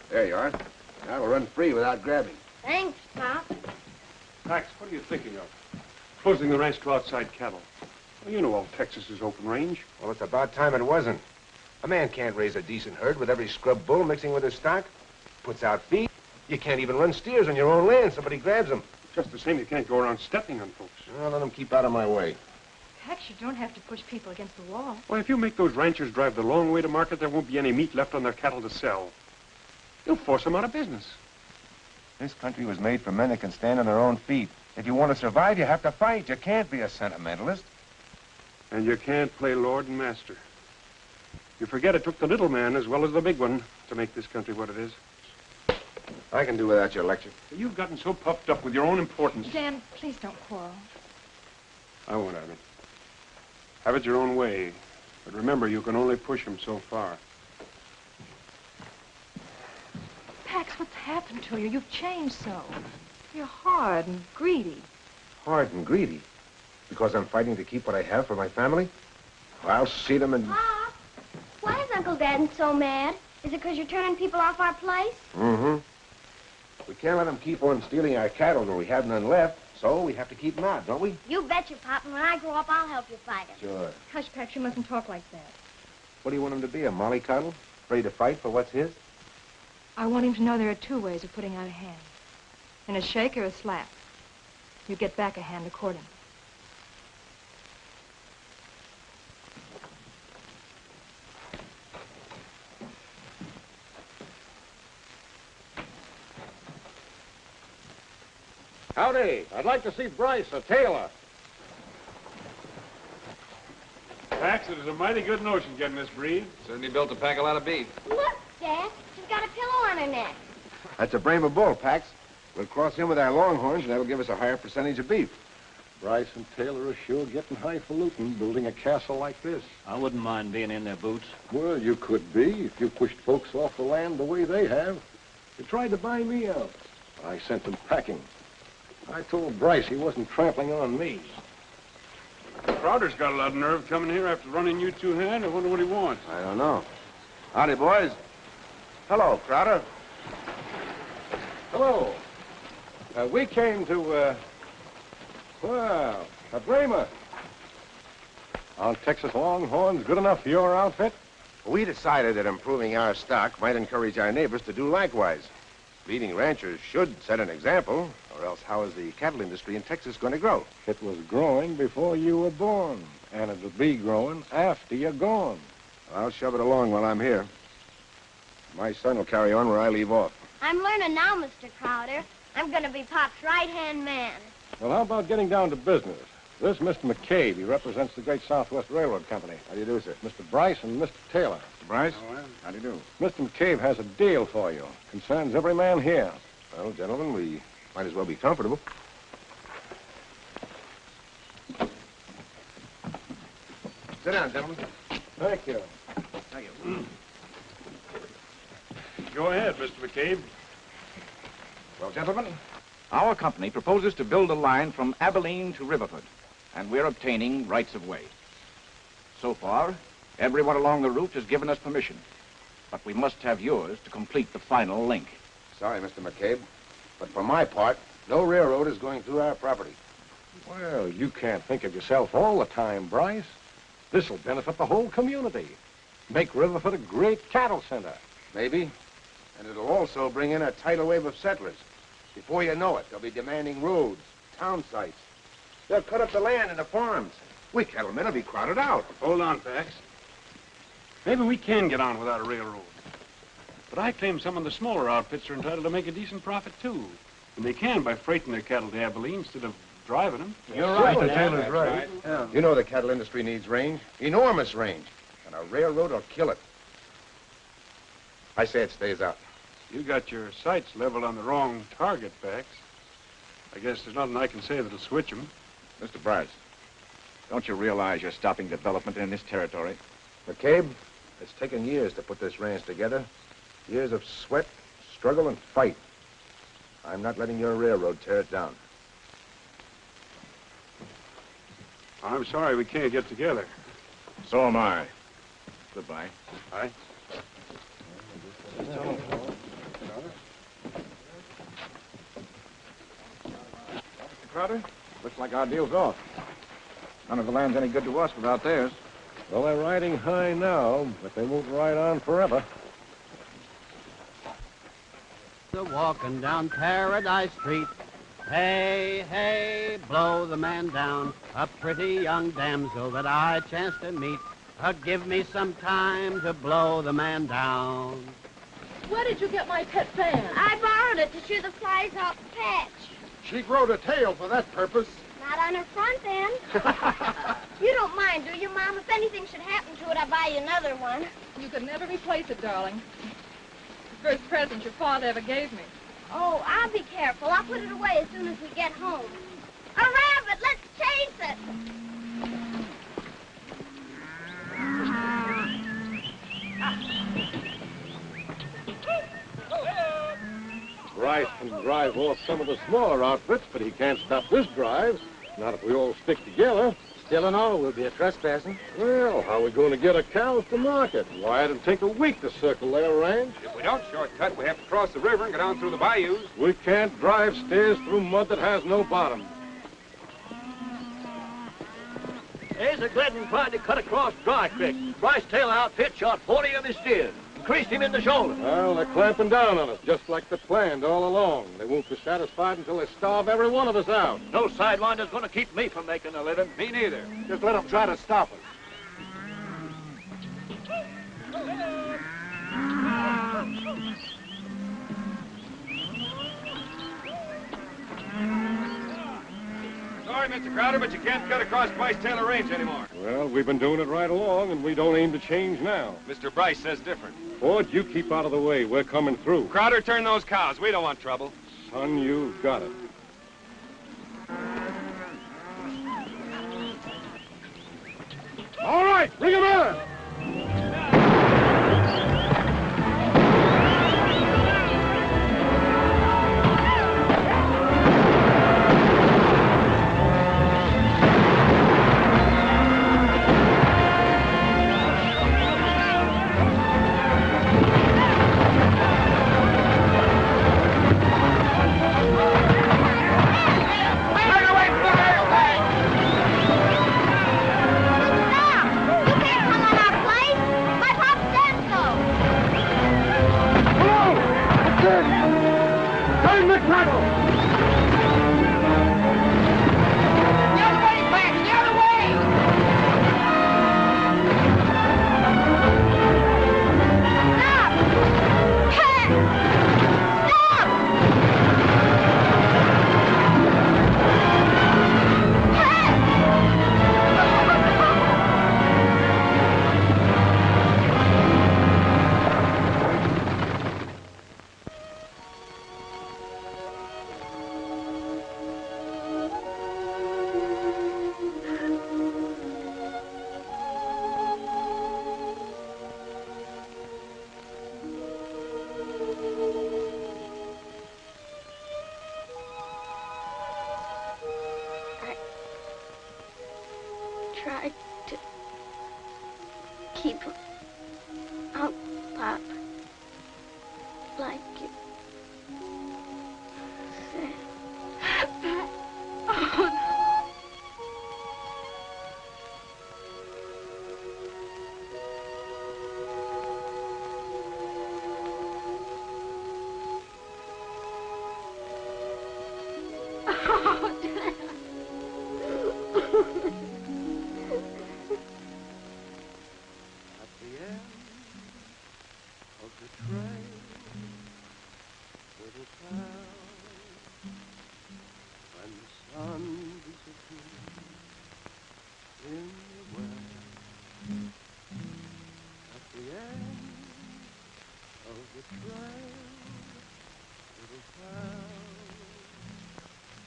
There you are. Now we'll run free without grabbing. Thanks, Pop. Max, what are you thinking of? Closing the ranch to outside cattle. Well, you know all Texas is open range. Well, it's about time it wasn't. A man can't raise a decent herd with every scrub bull mixing with his stock. Puts out feed. You can't even run steers on your own land. Somebody grabs them. Just the same, you can't go around stepping on folks. Well, let them keep out of my way. Heck, you don't have to push people against the wall. Well, if you make those ranchers drive the long way to market, there won't be any meat left on their cattle to sell. You'll force them out of business. This country was made for men that can stand on their own feet. If you want to survive, you have to fight. You can't be a sentimentalist. And you can't play lord and master. You forget it took the little man as well as the big one to make this country what it is. I can do without your lecture. You've gotten so puffed up with your own importance. Dan, please don't quarrel. I won't have it. Have it your own way. But remember, you can only push them so far. Pax, Pax, what's happened to you? You've changed so. You're hard and greedy. Hard and greedy? Because I'm fighting to keep what I have for my family? I'll see them and... Pop, why is Uncle Dad so mad? Is it because you're turning people off our place? Mm-hmm. We can't let them keep on stealing our cattle when we have none left, so we have to keep them out, don't we? You bet your Pop, and when I grow up, I'll help you fight it. Sure. Hush, Pax, you mustn't talk like that. What do you want him to be, a mollycoddle? Ready to fight for what's his? I want him to know there are two ways of putting out a hand. In a shake or a slap. You get back a hand accordingly. Howdy. I'd like to see Bryce, a tailor. Pax, it is a mighty good notion getting this breed. Certainly built to pack a lot of beef. Look, Dad, she's got a pillow on her neck. That's a brave bull, Pax. We'll cross him with our longhorns, and that'll give us a higher percentage of beef. Bryce and Taylor are sure getting highfalutin building a castle like this. I wouldn't mind being in their boots. Well, you could be if you pushed folks off the land the way they have. They tried to buy me out. I sent them packing. I told Bryce he wasn't trampling on me. Crowder's got a lot of nerve coming here after running you two hand. I wonder what he wants. I don't know. Howdy, boys. Hello, Crowder. Hello. We came to, well, a Bramer. Our Texas Longhorns good enough for your outfit? We decided that improving our stock might encourage our neighbors to do likewise. Leading ranchers should set an example, or else how is the cattle industry in Texas going to grow? It was growing before you were born, and it'll be growing after you're gone. I'll shove it along while I'm here. My son will carry on where I leave off. I'm learning now, Mr. Crowder. I'm going to be Pop's right-hand man. Well, how about getting down to business? This is Mr. McCabe. He represents the Great Southwest Railroad Company. How do you do, sir? Mr. Bryce and Mr. Taylor. Mr. Bryce? Oh, well. How do you do? Mr. McCabe has a deal for you. Concerns every man here. Well, gentlemen, we might as well be comfortable. Sit down, gentlemen. Thank you. Thank you. Go ahead, Mr. McCabe. Well, gentlemen, Our company proposes to build a line from Abilene to Riverford, and we're obtaining rights of way. So far, everyone along the route has given us permission, but we must have yours to complete the final link. sorry, Mr. McCabe, but for my part, no railroad is going through our property. Well, you can't think of yourself all the time, Bryce. This'll benefit the whole community. Make Riverford a great cattle center. Maybe. And it'll also bring in a tidal wave of settlers. Before you know it, they'll be demanding roads, town sites. They'll cut up the land into farms. We cattlemen will be crowded out. Hold on, Pax. Maybe we can get on without a railroad. But I claim some of the smaller outfits are entitled to make a decent profit, too. And they can by freighting their cattle to Abilene instead of driving them. You're right, the Taylor's right. Yeah. You know the cattle industry needs range, enormous range, and a railroad will kill it. I say it stays out. You got your sights leveled on the wrong target, Pax. I guess there's nothing I can say that'll switch them. Mr. Bryce, don't you realize you're stopping development in this territory? McCabe, it's taken years to put this ranch together. Years of sweat, struggle, and fight. I'm not letting your railroad tear it down. I'm sorry we can't get together. So am I. Goodbye. Bye. Crowder, looks like our deal's off. None of the land's any good to us without theirs. Well, they're riding high now, but they won't ride on forever. Walking down Paradise Street. Hey, hey, blow the man down. A pretty young damsel that I chanced to meet. Give me some time to blow the man down. Where did you get my pet fan? I borrowed it to shoo the flies off the patch. She growed a tail for that purpose. Not on her front end. You don't mind, do you, Mom? If anything should happen to it, I'll buy you another one. You could never replace it, darling. The first present your father ever gave me. Oh, I'll be careful. I'll put it away as soon as we get home. A rabbit! Let's chase it! Bryce can drive off some of the smaller outfits, but he can't stop this drive. Not if we all stick together. Still and all, we'll be a trespassing. Well, how are we going to get our cows to market? Why, it'll take a week to circle their ranch. If we don't shortcut, we have to cross the river and go down through the bayous. We can't drive steers through mud that has no bottom. There's a Gladys tried to cut across Dry Creek. Bryce Taylor outfit shot 40 of his steers and creased him in the shoulder. Well, they're clamping down on us, just like they planned all along. They won't be satisfied until they starve every one of us out. No sidewinder's going to keep me from making a living. Me neither. Just let them try to stop us. Sorry, Mr. Crowder, but you can't cut across Bryce Taylor Range anymore. Well, we've been doing it right along, and we don't aim to change now. Mr. Bryce says different. Ford, you keep out of the way. We're coming through. Crowder, turn those cows. We don't want trouble. Son, you've got it. All right, bring him in! Tried to keep out, Pop, like you said. Oh,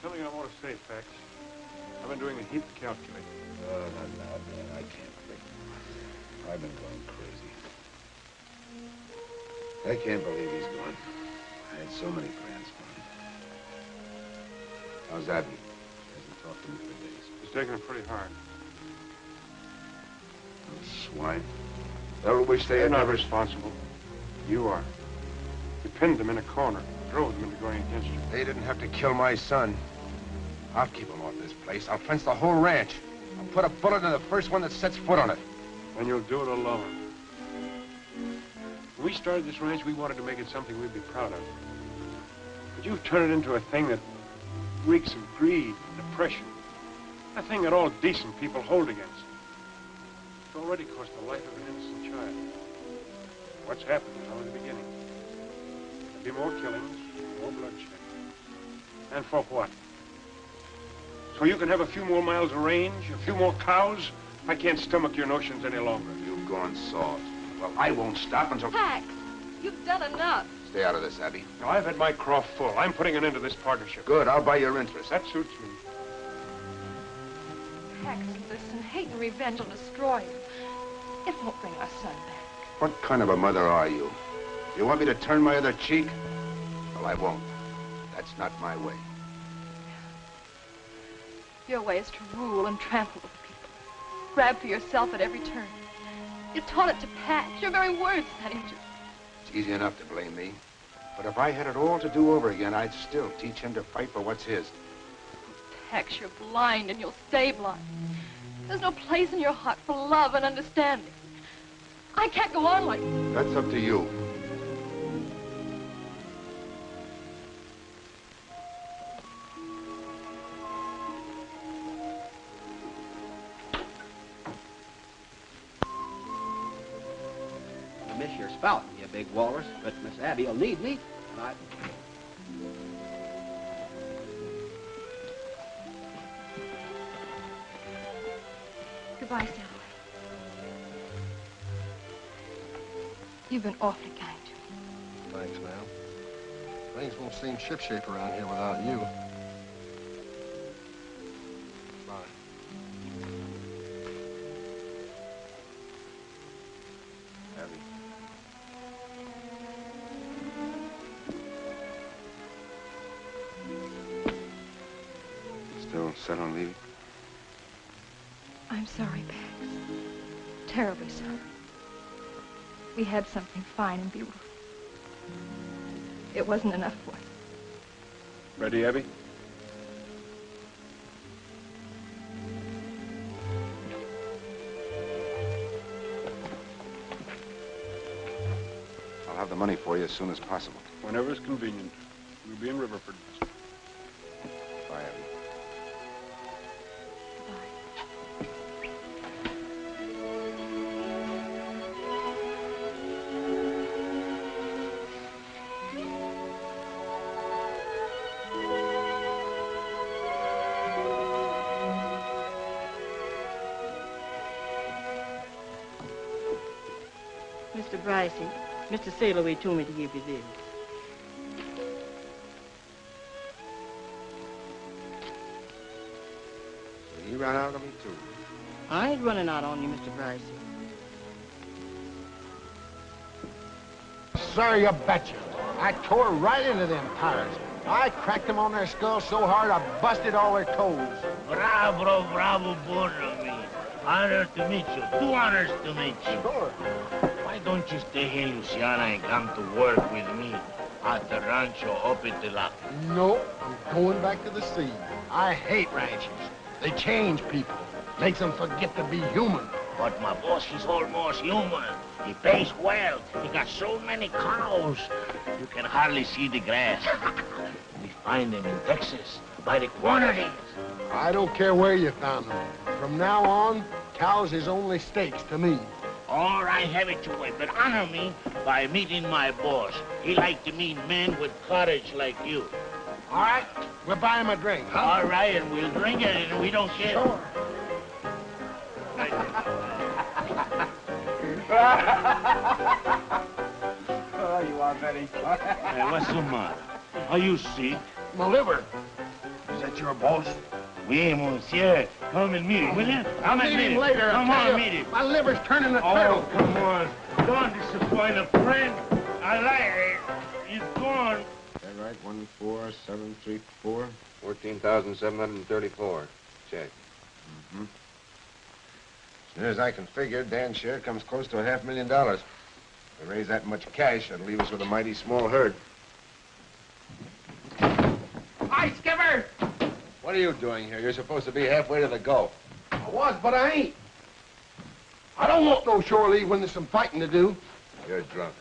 Something I want to say, Pax. I've been doing a heap of calculating. Oh, not now, man. I can't think. I've been going crazy. I can't believe he's gone. I had so many plans for him. How's Abby? He hasn't talked to me for days. He's taking it pretty hard. Those swine. They'll wish they They're had not never... responsible. You are. You pinned them in a corner, drove them into going against you. They didn't have to kill my son. I'll keep him off this place. I'll fence the whole ranch. I'll put a bullet in the first one that sets foot on it. And you'll do it alone. When we started this ranch, we wanted to make it something we'd be proud of. But you've turned it into a thing that reeks of greed and depression. A thing that all decent people hold against. It's already cost the life of an innocent child. What's happened is only the beginning. There'll be more killings, more bloodshed. And for what? So you can have a few more miles of range, a few more cows? I can't stomach your notions any longer. You've gone soft. Well, I won't stop until... Pax, you've done enough. Stay out of this, Abby. Now, I've had my craw full. I'm putting an end to this partnership. Good, I'll buy your interest. That suits me. Pax, listen, hate and revenge will destroy you. It won't bring our son back. What kind of a mother are you? You want me to turn my other cheek? Well, I won't. That's not my way. Your way is to rule and trample over people. Grab for yourself at every turn. You taught it to Pat. Your very words that injured. It's easy enough to blame me. But if I had it all to do over again, I'd still teach him to fight for what's his. Pax, you're blind and you'll stay blind. There's no place in your heart for love and understanding. I can't go on like this. That's up to you. I miss your spouting, you big walrus, but Miss Abby'll need me, and I... Goodbye, Sally. You've been awfully kind to me. Thanks, ma'am. Things won't seem shipshape around here without you. Bye. Abby. Still set on leaving? I'm sorry, Pax. Terribly sorry. We had something fine and beautiful. It wasn't enough for us. Ready, Abby? I'll have the money for you as soon as possible. Whenever it's convenient. We'll be in Riverford. Bye, Abby. Mr. Brycey, Mr. Sailorway told me to give you this. So he ran out on me, too. I ain't running out on you, Mr. Brycey. Sir, you betcha. I tore right into them pirates. I cracked them on their skulls so hard I busted all their toes. Bravo, bravo, border me. Honor to meet you. 2 honors to meet you. Sure. Why don't you stay here in Luciana and come to work with me at the rancho up at the lock? No, I'm going back to the sea. I hate ranches. They change people. Makes them forget to be human. But my boss, he's almost human. He pays well. He got so many cows, you can hardly see the grass. We find them in Texas by the quantities. I don't care where you found them. From now on, cows is only steaks to me. All right, have it your way, but honor me by meeting my boss. He like to meet men with courage like you. All right, we'll buy him a drink, huh? All right, and we'll drink it, and we don't care. Sure. Oh, you are Betty. Hey, what's the matter? Are you sick? My liver. Is that your boss? Oui, monsieur. Come and meet him, will you? Come and meet him. Later. Come on, meet him. My liver's turning a Oh, turtle. come on. Don't disappoint a friend. I like it. He's gone. Is that right? 14734? 14,734. Check. Mm-hmm. As near as I can figure, Dan's share comes close to $500,000. If we raise that much cash, that'll leave us with a mighty small herd. Hi, Skipper! What are you doing here? You're supposed to be halfway to the Gulf. I was, but I ain't. I don't want no shore leave when there's some fighting to do. You're drunk.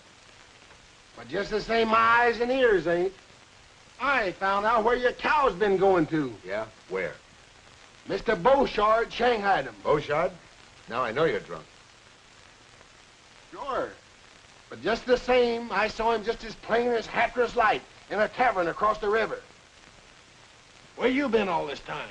But just the same, my eyes and ears ain't. I found out where your cow's been going to. Yeah? Where? Mr. Beauchard shanghaied him. Beauchard? Now I know you're drunk. Sure. But just the same, I saw him just as plain as Hatteras light in a tavern across the river. Where you been all this time?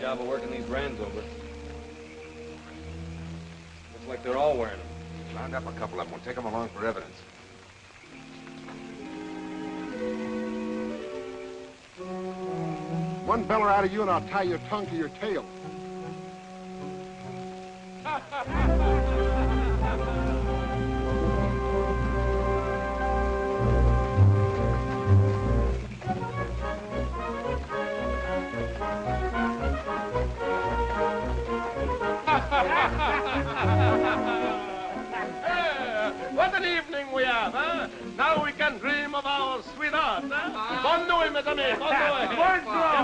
job of working these brands over. Looks like they're all wearing them. Round up a couple of them. We'll take them along for evidence. One beller out of you and I'll tie your tongue to your tail. What an evening we have, huh? Now we can dream of our sweetheart, huh? Bonne nuit, mes amis. Bonne nuit.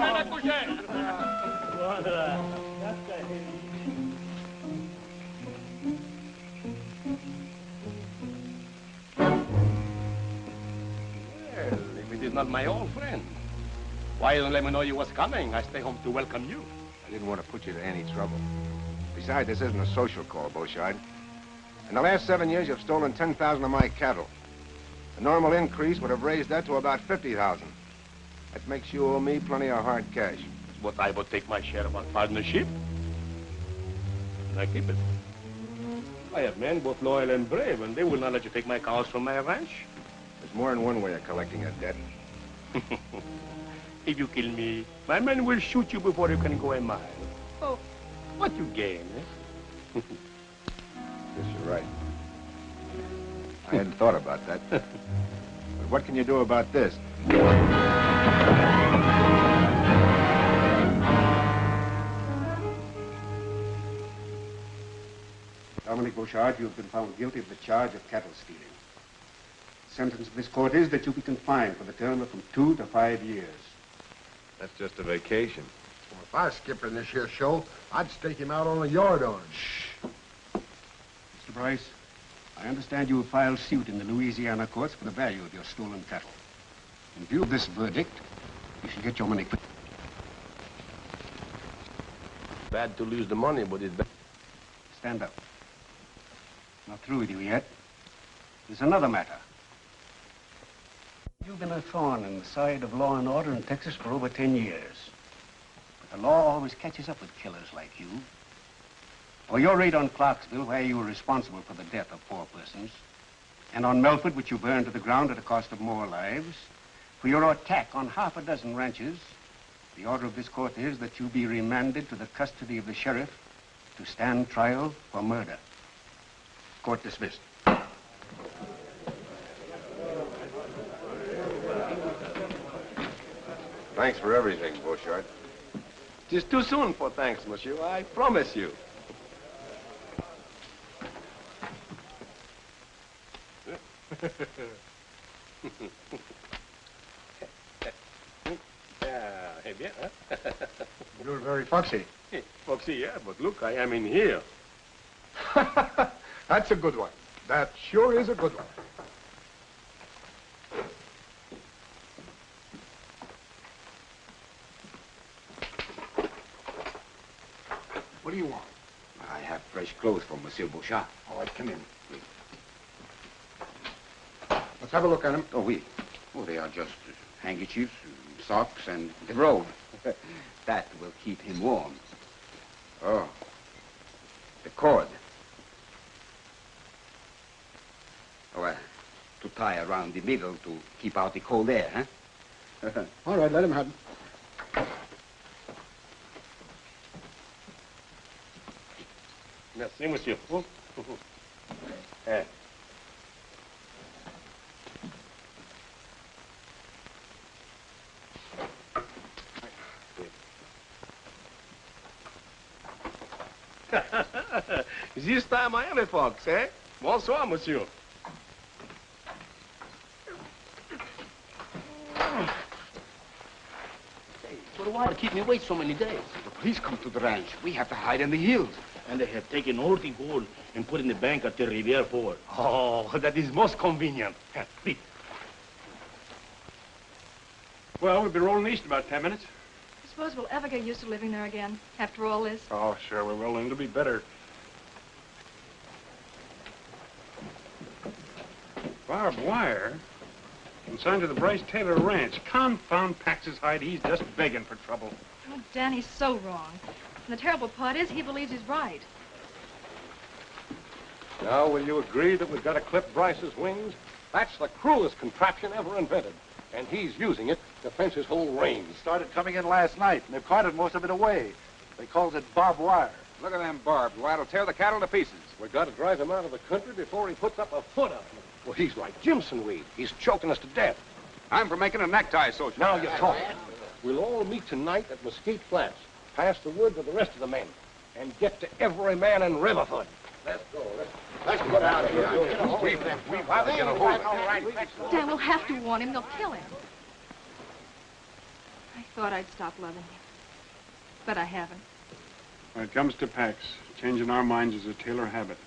Viens à coucher. Voilà. Well, if it is not my old friend, why don't let me know you was coming? I stay home to welcome you. I didn't want to put you to any trouble. Besides, this isn't a social call, Beauchard. In the last 7 years, you've stolen 10,000 of my cattle. The normal increase would have raised that to about 50,000. That makes you owe me plenty of hard cash. But I would take my share of our partnership. And I keep it. I have men both loyal and brave, and they will not let you take my cows from my ranch. There's more than one way of collecting a debt. If you kill me, my men will shoot you before you can go a mile. Oh, what you gain, eh? Yes, you're right. I hadn't thought about that. But what can you do about this? Dominic Beauchard, you have been found guilty of the charge of cattle stealing. The sentence of this court is that you be confined for the term of from 2 to 5 years. That's just a vacation. Well, if I was skipper in this here show, I'd stake him out on a yard arm. Shh. Mr. Bryce, I understand you have filed suit in the Louisiana courts for the value of your stolen cattle. In view of this verdict, you should get your money quick. Bad to lose the money, but it's bad. Stand up. Not through with you yet. There's another matter. You've been a thorn in the side of law and order in Texas for over 10 years. But the law always catches up with killers like you. For your raid on Clarksville, where you were responsible for the death of 4 persons, and on Melford, which you burned to the ground at a cost of more lives, for your attack on half a dozen ranches, the order of this court is that you be remanded to the custody of the sheriff to stand trial for murder. Court dismissed. Thanks for everything, Beauchard. It is too soon for thanks, monsieur. I promise you. Eh bien, huh? You're very foxy. Foxy, yeah, but look, I am in here. That's a good one. That sure is a good one. What do you want? I have fresh clothes for Monsieur Beauchard. All right, come in. Let's have a look at them. Oh, oui. Oh, they are just handkerchiefs, socks, and the robe. That will keep him warm. Oh, the cord. Oh, to tie around the middle to keep out the cold air, huh? All right, let him have them. Merci, monsieur. Eh. This time I have a fox, eh? Bonsoir, monsieur. Hey, for a while, keep me away so many days. The police come to the ranch. We have to hide in the hills. And they have taken all the gold and put in the bank at the Riviera Ford. Oh, that is most convenient. Please. Well, we'll be rolling east about 10 minutes. I suppose we'll ever get used to living there again, after all this. Oh, sure we will, and it'll be better. Barbed wire? Consigned to the Bryce Taylor Ranch. Confound Pax's hide, he's just begging for trouble. Oh, Danny's so wrong. And the terrible part is he believes he's right. Now, will you agree that we've got to clip Bryce's wings? That's the cruelest contraption ever invented. And he's using it to fence his whole range. Started coming in last night, and they've carted most of it away. They calls it barbed wire. Look at them barbed wire. It'll tear the cattle to pieces. We've got to drive him out of the country before he puts up a foot on it. Well, he's like Jimson weed. He's choking us to death. I'm for making a necktie social. Now you talk. We'll all meet tonight at Mesquite Flats. Pass the word to the rest of the men. And get to every man in Riverfoot. Let's go. Let's get out of here. We've got to get a hold of it. Dan, we'll have to warn him. They'll kill him. I thought I'd stop loving him. But I haven't. When it comes to packs, changing our minds is a Taylor habit.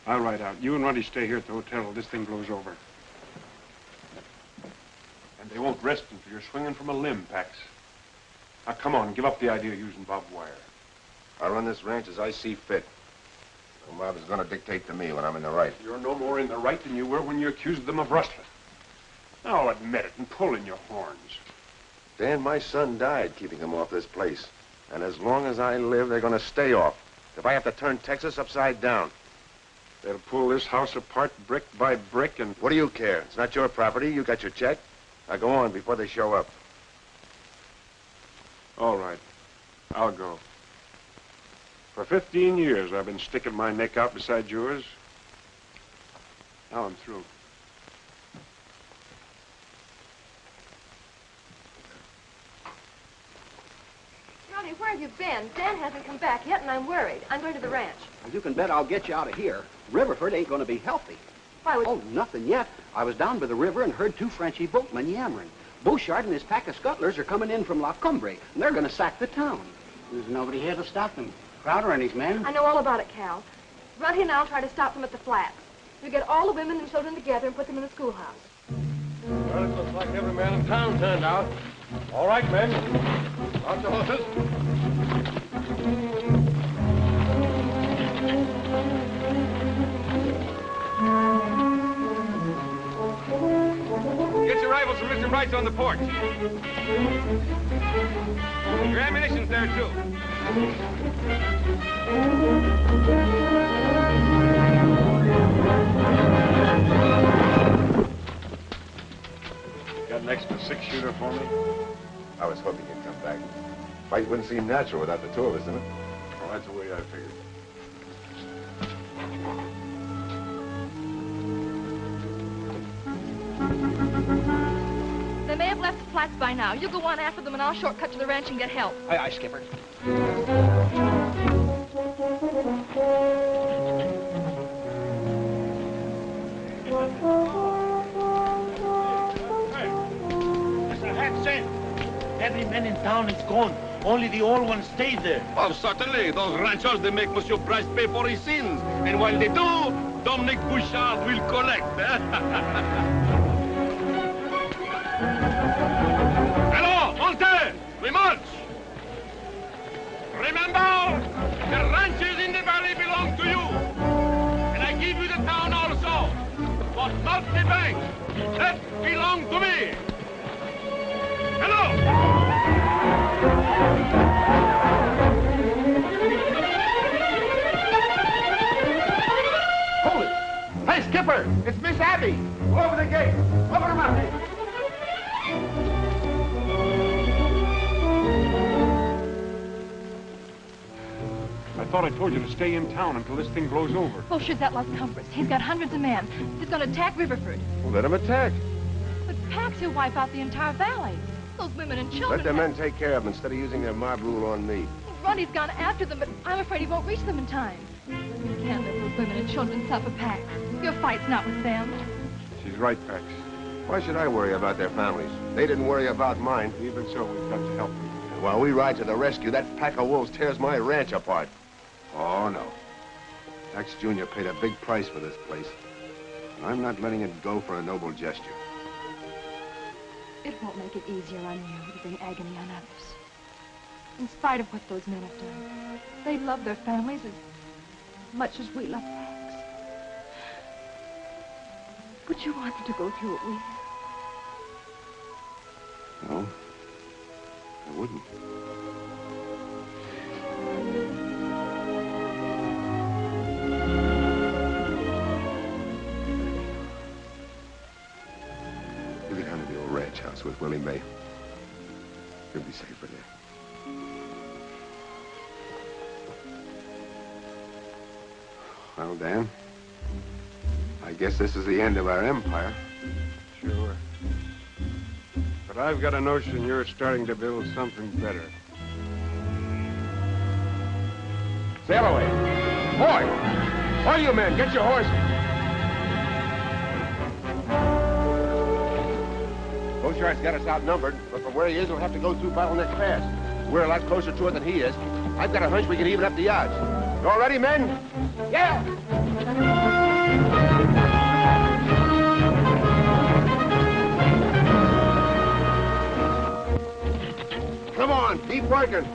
I'll ride out. You and Ruddy stay here at the hotel till this thing blows over. And they won't rest until you're swinging from a limb, Pax. Now, come on, give up the idea of using barbed wire. I'll run this ranch as I see fit. No mob is going to dictate to me when I'm in the right. You're no more in the right than you were when you accused them of rustling. Now admit it and pull in your horns. Dan, my son died keeping them off this place. And as long as I live, they're going to stay off. If I have to turn Texas upside down. They'll pull this house apart brick by brick and... What do you care? It's not your property. You got your check. Now go on before they show up. All right. I'll go. For 15 years, I've been sticking my neck out beside yours. Now I'm through. Ronnie, where have you been? Dan hasn't come back yet, and I'm worried. I'm going to the ranch. Well, you can bet I'll get you out of here. Riverford ain't going to be healthy. Why would... Oh, nothing yet. I was down by the river and heard two Frenchy boatmen yammering. Bouchard and his pack of scuttlers are coming in from La Cumbre, and they're going to sack the town. There's nobody here to stop them. Crowder and his men. I know all about it, Cal. Ronnie and I'll try to stop them at the flats. We get all the women and children together and put them in the schoolhouse. Well, it looks like every man in town turned out. All right, men. Out the horses. Get your rifles from Mr. Bright's on the porch. Your ammunition's there, too. Got an extra 6-shooter for me? I was hoping you'd come back. Fight wouldn't seem natural without the two of us in it. Well, that's the way I figured. They may have left the flats by now. You go on after them, and I'll shortcut to the ranch and get help. Aye, aye, Skipper. Mr. Hansen, every man in town is gone. Only the old ones stayed there. Oh, certainly. Those ranchers, they make Monsieur Bryce pay for his sins. And while they do, Dominic Bouchard will collect. Hello, Monte! We march! Remember, the ranches in the valley belong to you. And I give you the town also. But not the bank. That belongs to me. Hello! Hold it! Hey, Skipper! It's Miss Abby! Over the gate! Open her mouth! I thought I told you to stay in town until this thing blows over. Bouchard's at Las Cumbres. He's got hundreds of men. He's going to attack Riverford. Well, let him attack. But Pax, he'll wipe out the entire valley. Those women and children... Let the men take care of them instead of using their mob rule on me. Ronnie's gone after them, but I'm afraid he won't reach them in time. You can't let those women and children suffer, Pax. Your fight's not with them. She's right, Pax. Why should I worry about their families? They didn't worry about mine. Even so, we've got to help them. And while we ride to the rescue, that pack of wolves tears my ranch apart. Oh, no. Pax Jr. paid a big price for this place. And I'm not letting it go for a noble gesture. It won't make it easier on you to bring agony on others. In spite of what those men have done, they love their families as much as we love Pax. Would you want them to go through what we have? No, I wouldn't. house with Willie May. You'll be safer there. Well, Dan, I guess this is the end of our empire. Sure. But I've got a notion you're starting to build something better. Sail away. Boy! All you men, get your horses. Beauchart's got us outnumbered, but from where he is, we'll have to go through Bottleneck Pass. We're a lot closer to it than he is. I've got a hunch we can even up the odds. You all ready, men? Yeah! Come on, keep working.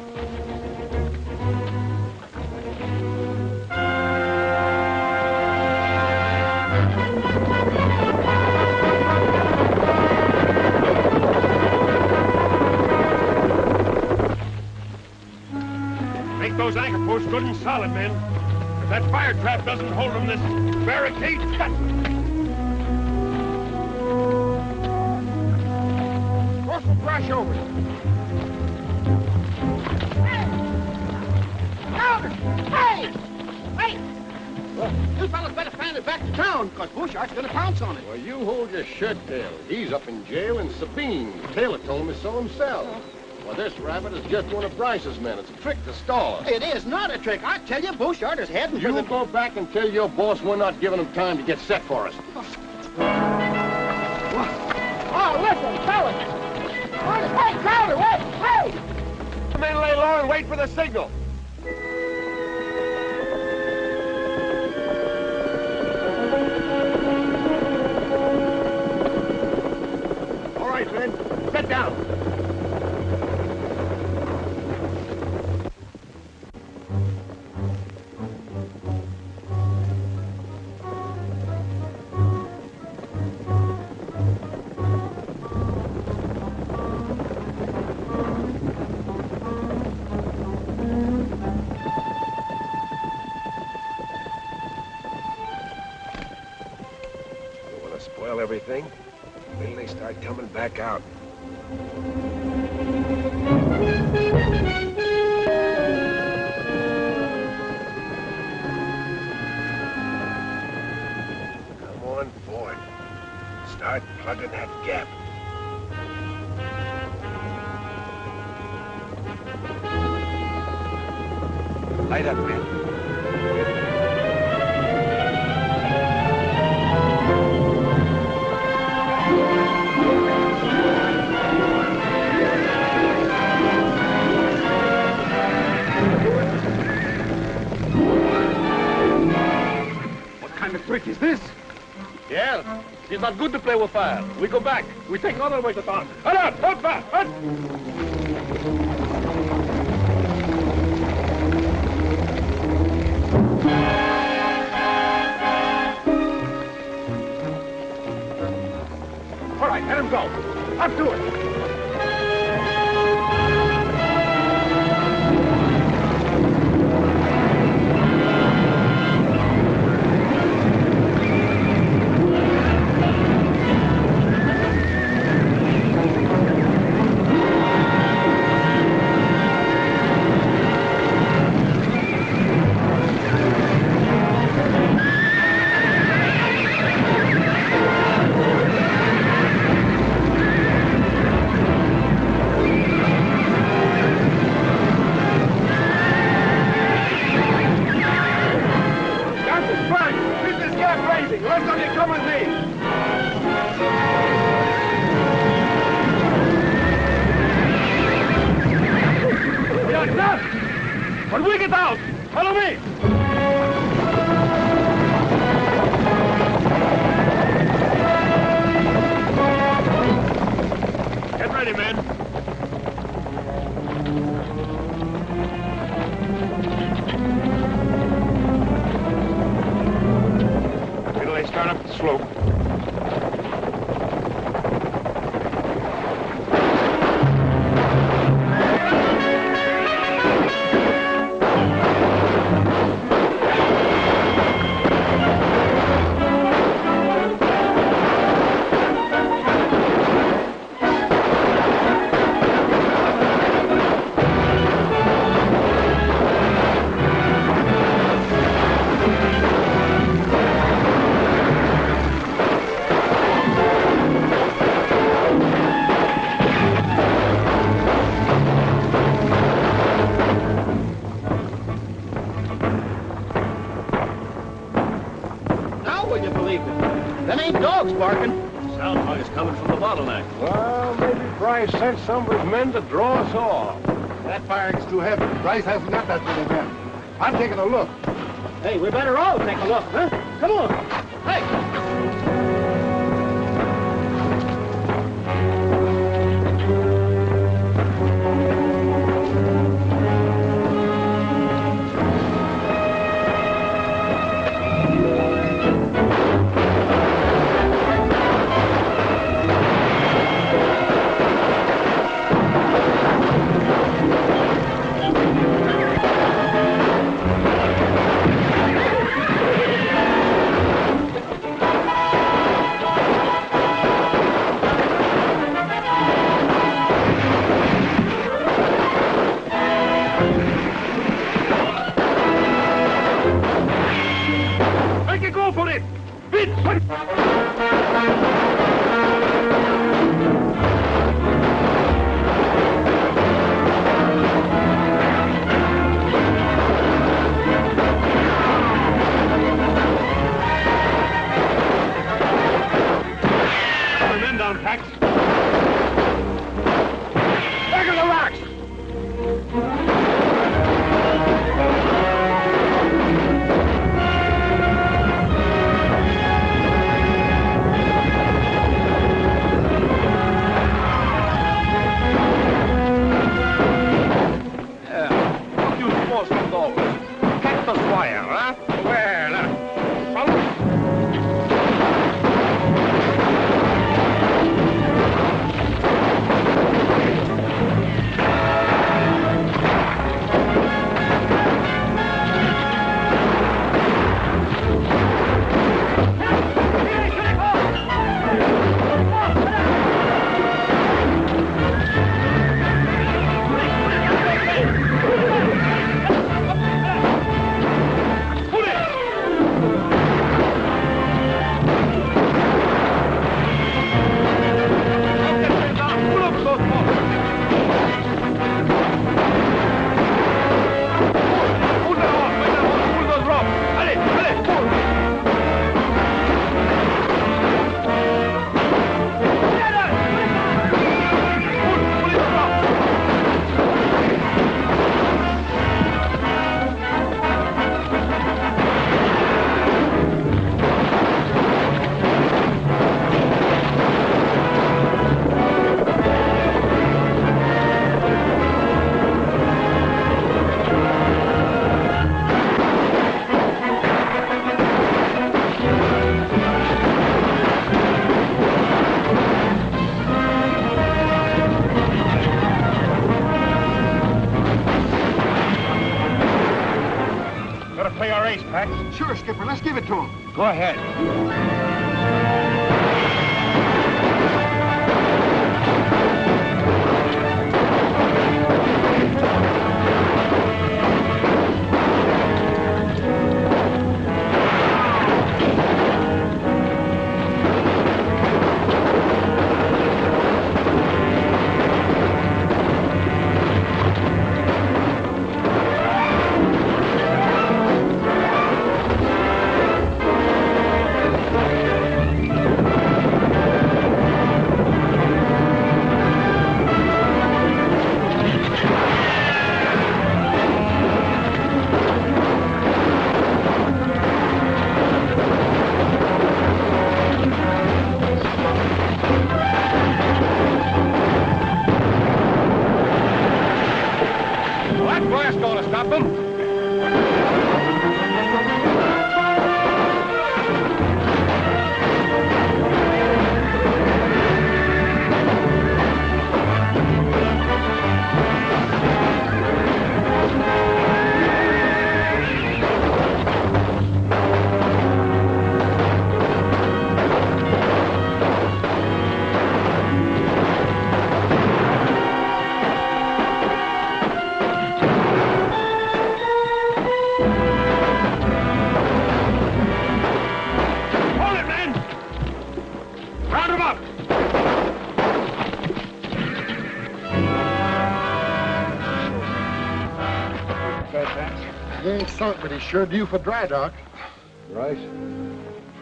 Make those anchor posts good and solid, men. If that fire trap doesn't hold them, this barricade's cut. Throw some brush over it. Hey! Wait! You fellas better find it back to town, because Beauchart's gonna pounce on it. Well, you hold your shirt tail. He's up in jail in Sabine. Taylor told me so himself. Well, this rabbit is just one of Bryce's men. It's a trick to stall us. It is not a trick. I tell you, Beauchart is heading for You the... go back and tell your boss we're not giving him time to get set for us. Oh, listen, fellas! Hey, Crowder, wait! Hey! The men lay low and wait for the signal. All right, men, sit down. Everything. Then they start coming back out. Come on forward. Start plugging that gap. Light up, man. Trick is this? Yeah, it's not good to play with fire. We go back. We take another way to town. Hold on! Hold fast! Hold! All right, let him go. Up to it. When we get out, follow me! Get ready, men. Wait till they start up the slope. Sounds like it's coming from the bottleneck. Well, maybe Bryce sent some of his men to draw us off. That firing's too heavy. Bryce hasn't got that many men. I'm taking a look. Hey, we better all take a look, huh? Come on. Hey! Sure, Skipper. Let's give it to him. Go ahead. He ain't sunk, but he's sure due for dry dock. Bryce,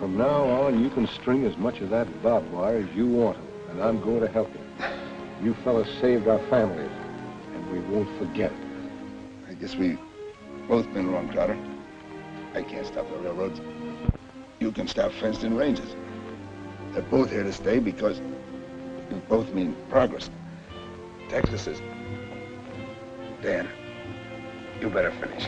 From now on, you can string as much of that barbed wire as you want to, and I'm going to help you. You fellas saved our families, and we won't forget it. I guess we've both been wrong, Crowder. I can't stop the railroads. You can stop fenced-in ranges. They're both here to stay because you both mean progress. Texas is... Dan, you better finish.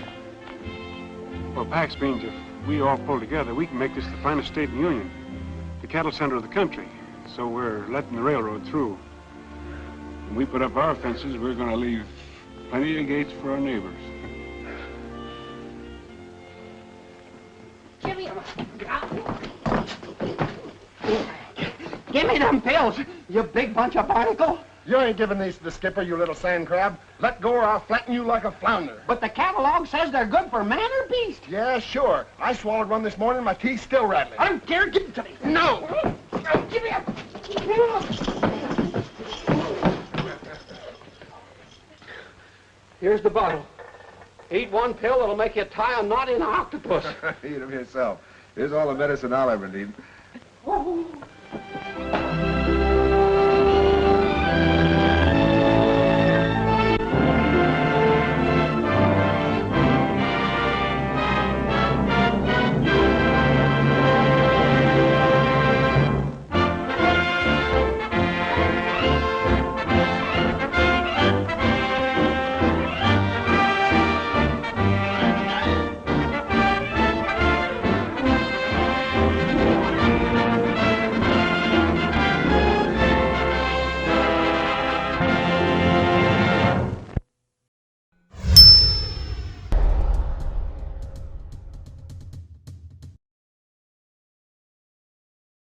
Well, Pax means if we all pull together, we can make this the finest state in the Union. The cattle center of the country. So we're letting the railroad through. When we put up our fences, we're going to leave plenty of gates for our neighbors. Jimmy. Give me them pills, you big bunch of barnacle. You ain't giving these to the skipper, you little sand crab. Let go or I'll flatten you like a flounder. But the catalog says they're good for man or beast. Yeah, sure. I swallowed one this morning, my teeth still rattling. I don't care, give it to me. No! Give me up. Here's the bottle. Eat one pill, it'll make you tie a knot in an octopus. Eat them yourself. Here's all the medicine I'll ever need. Oh.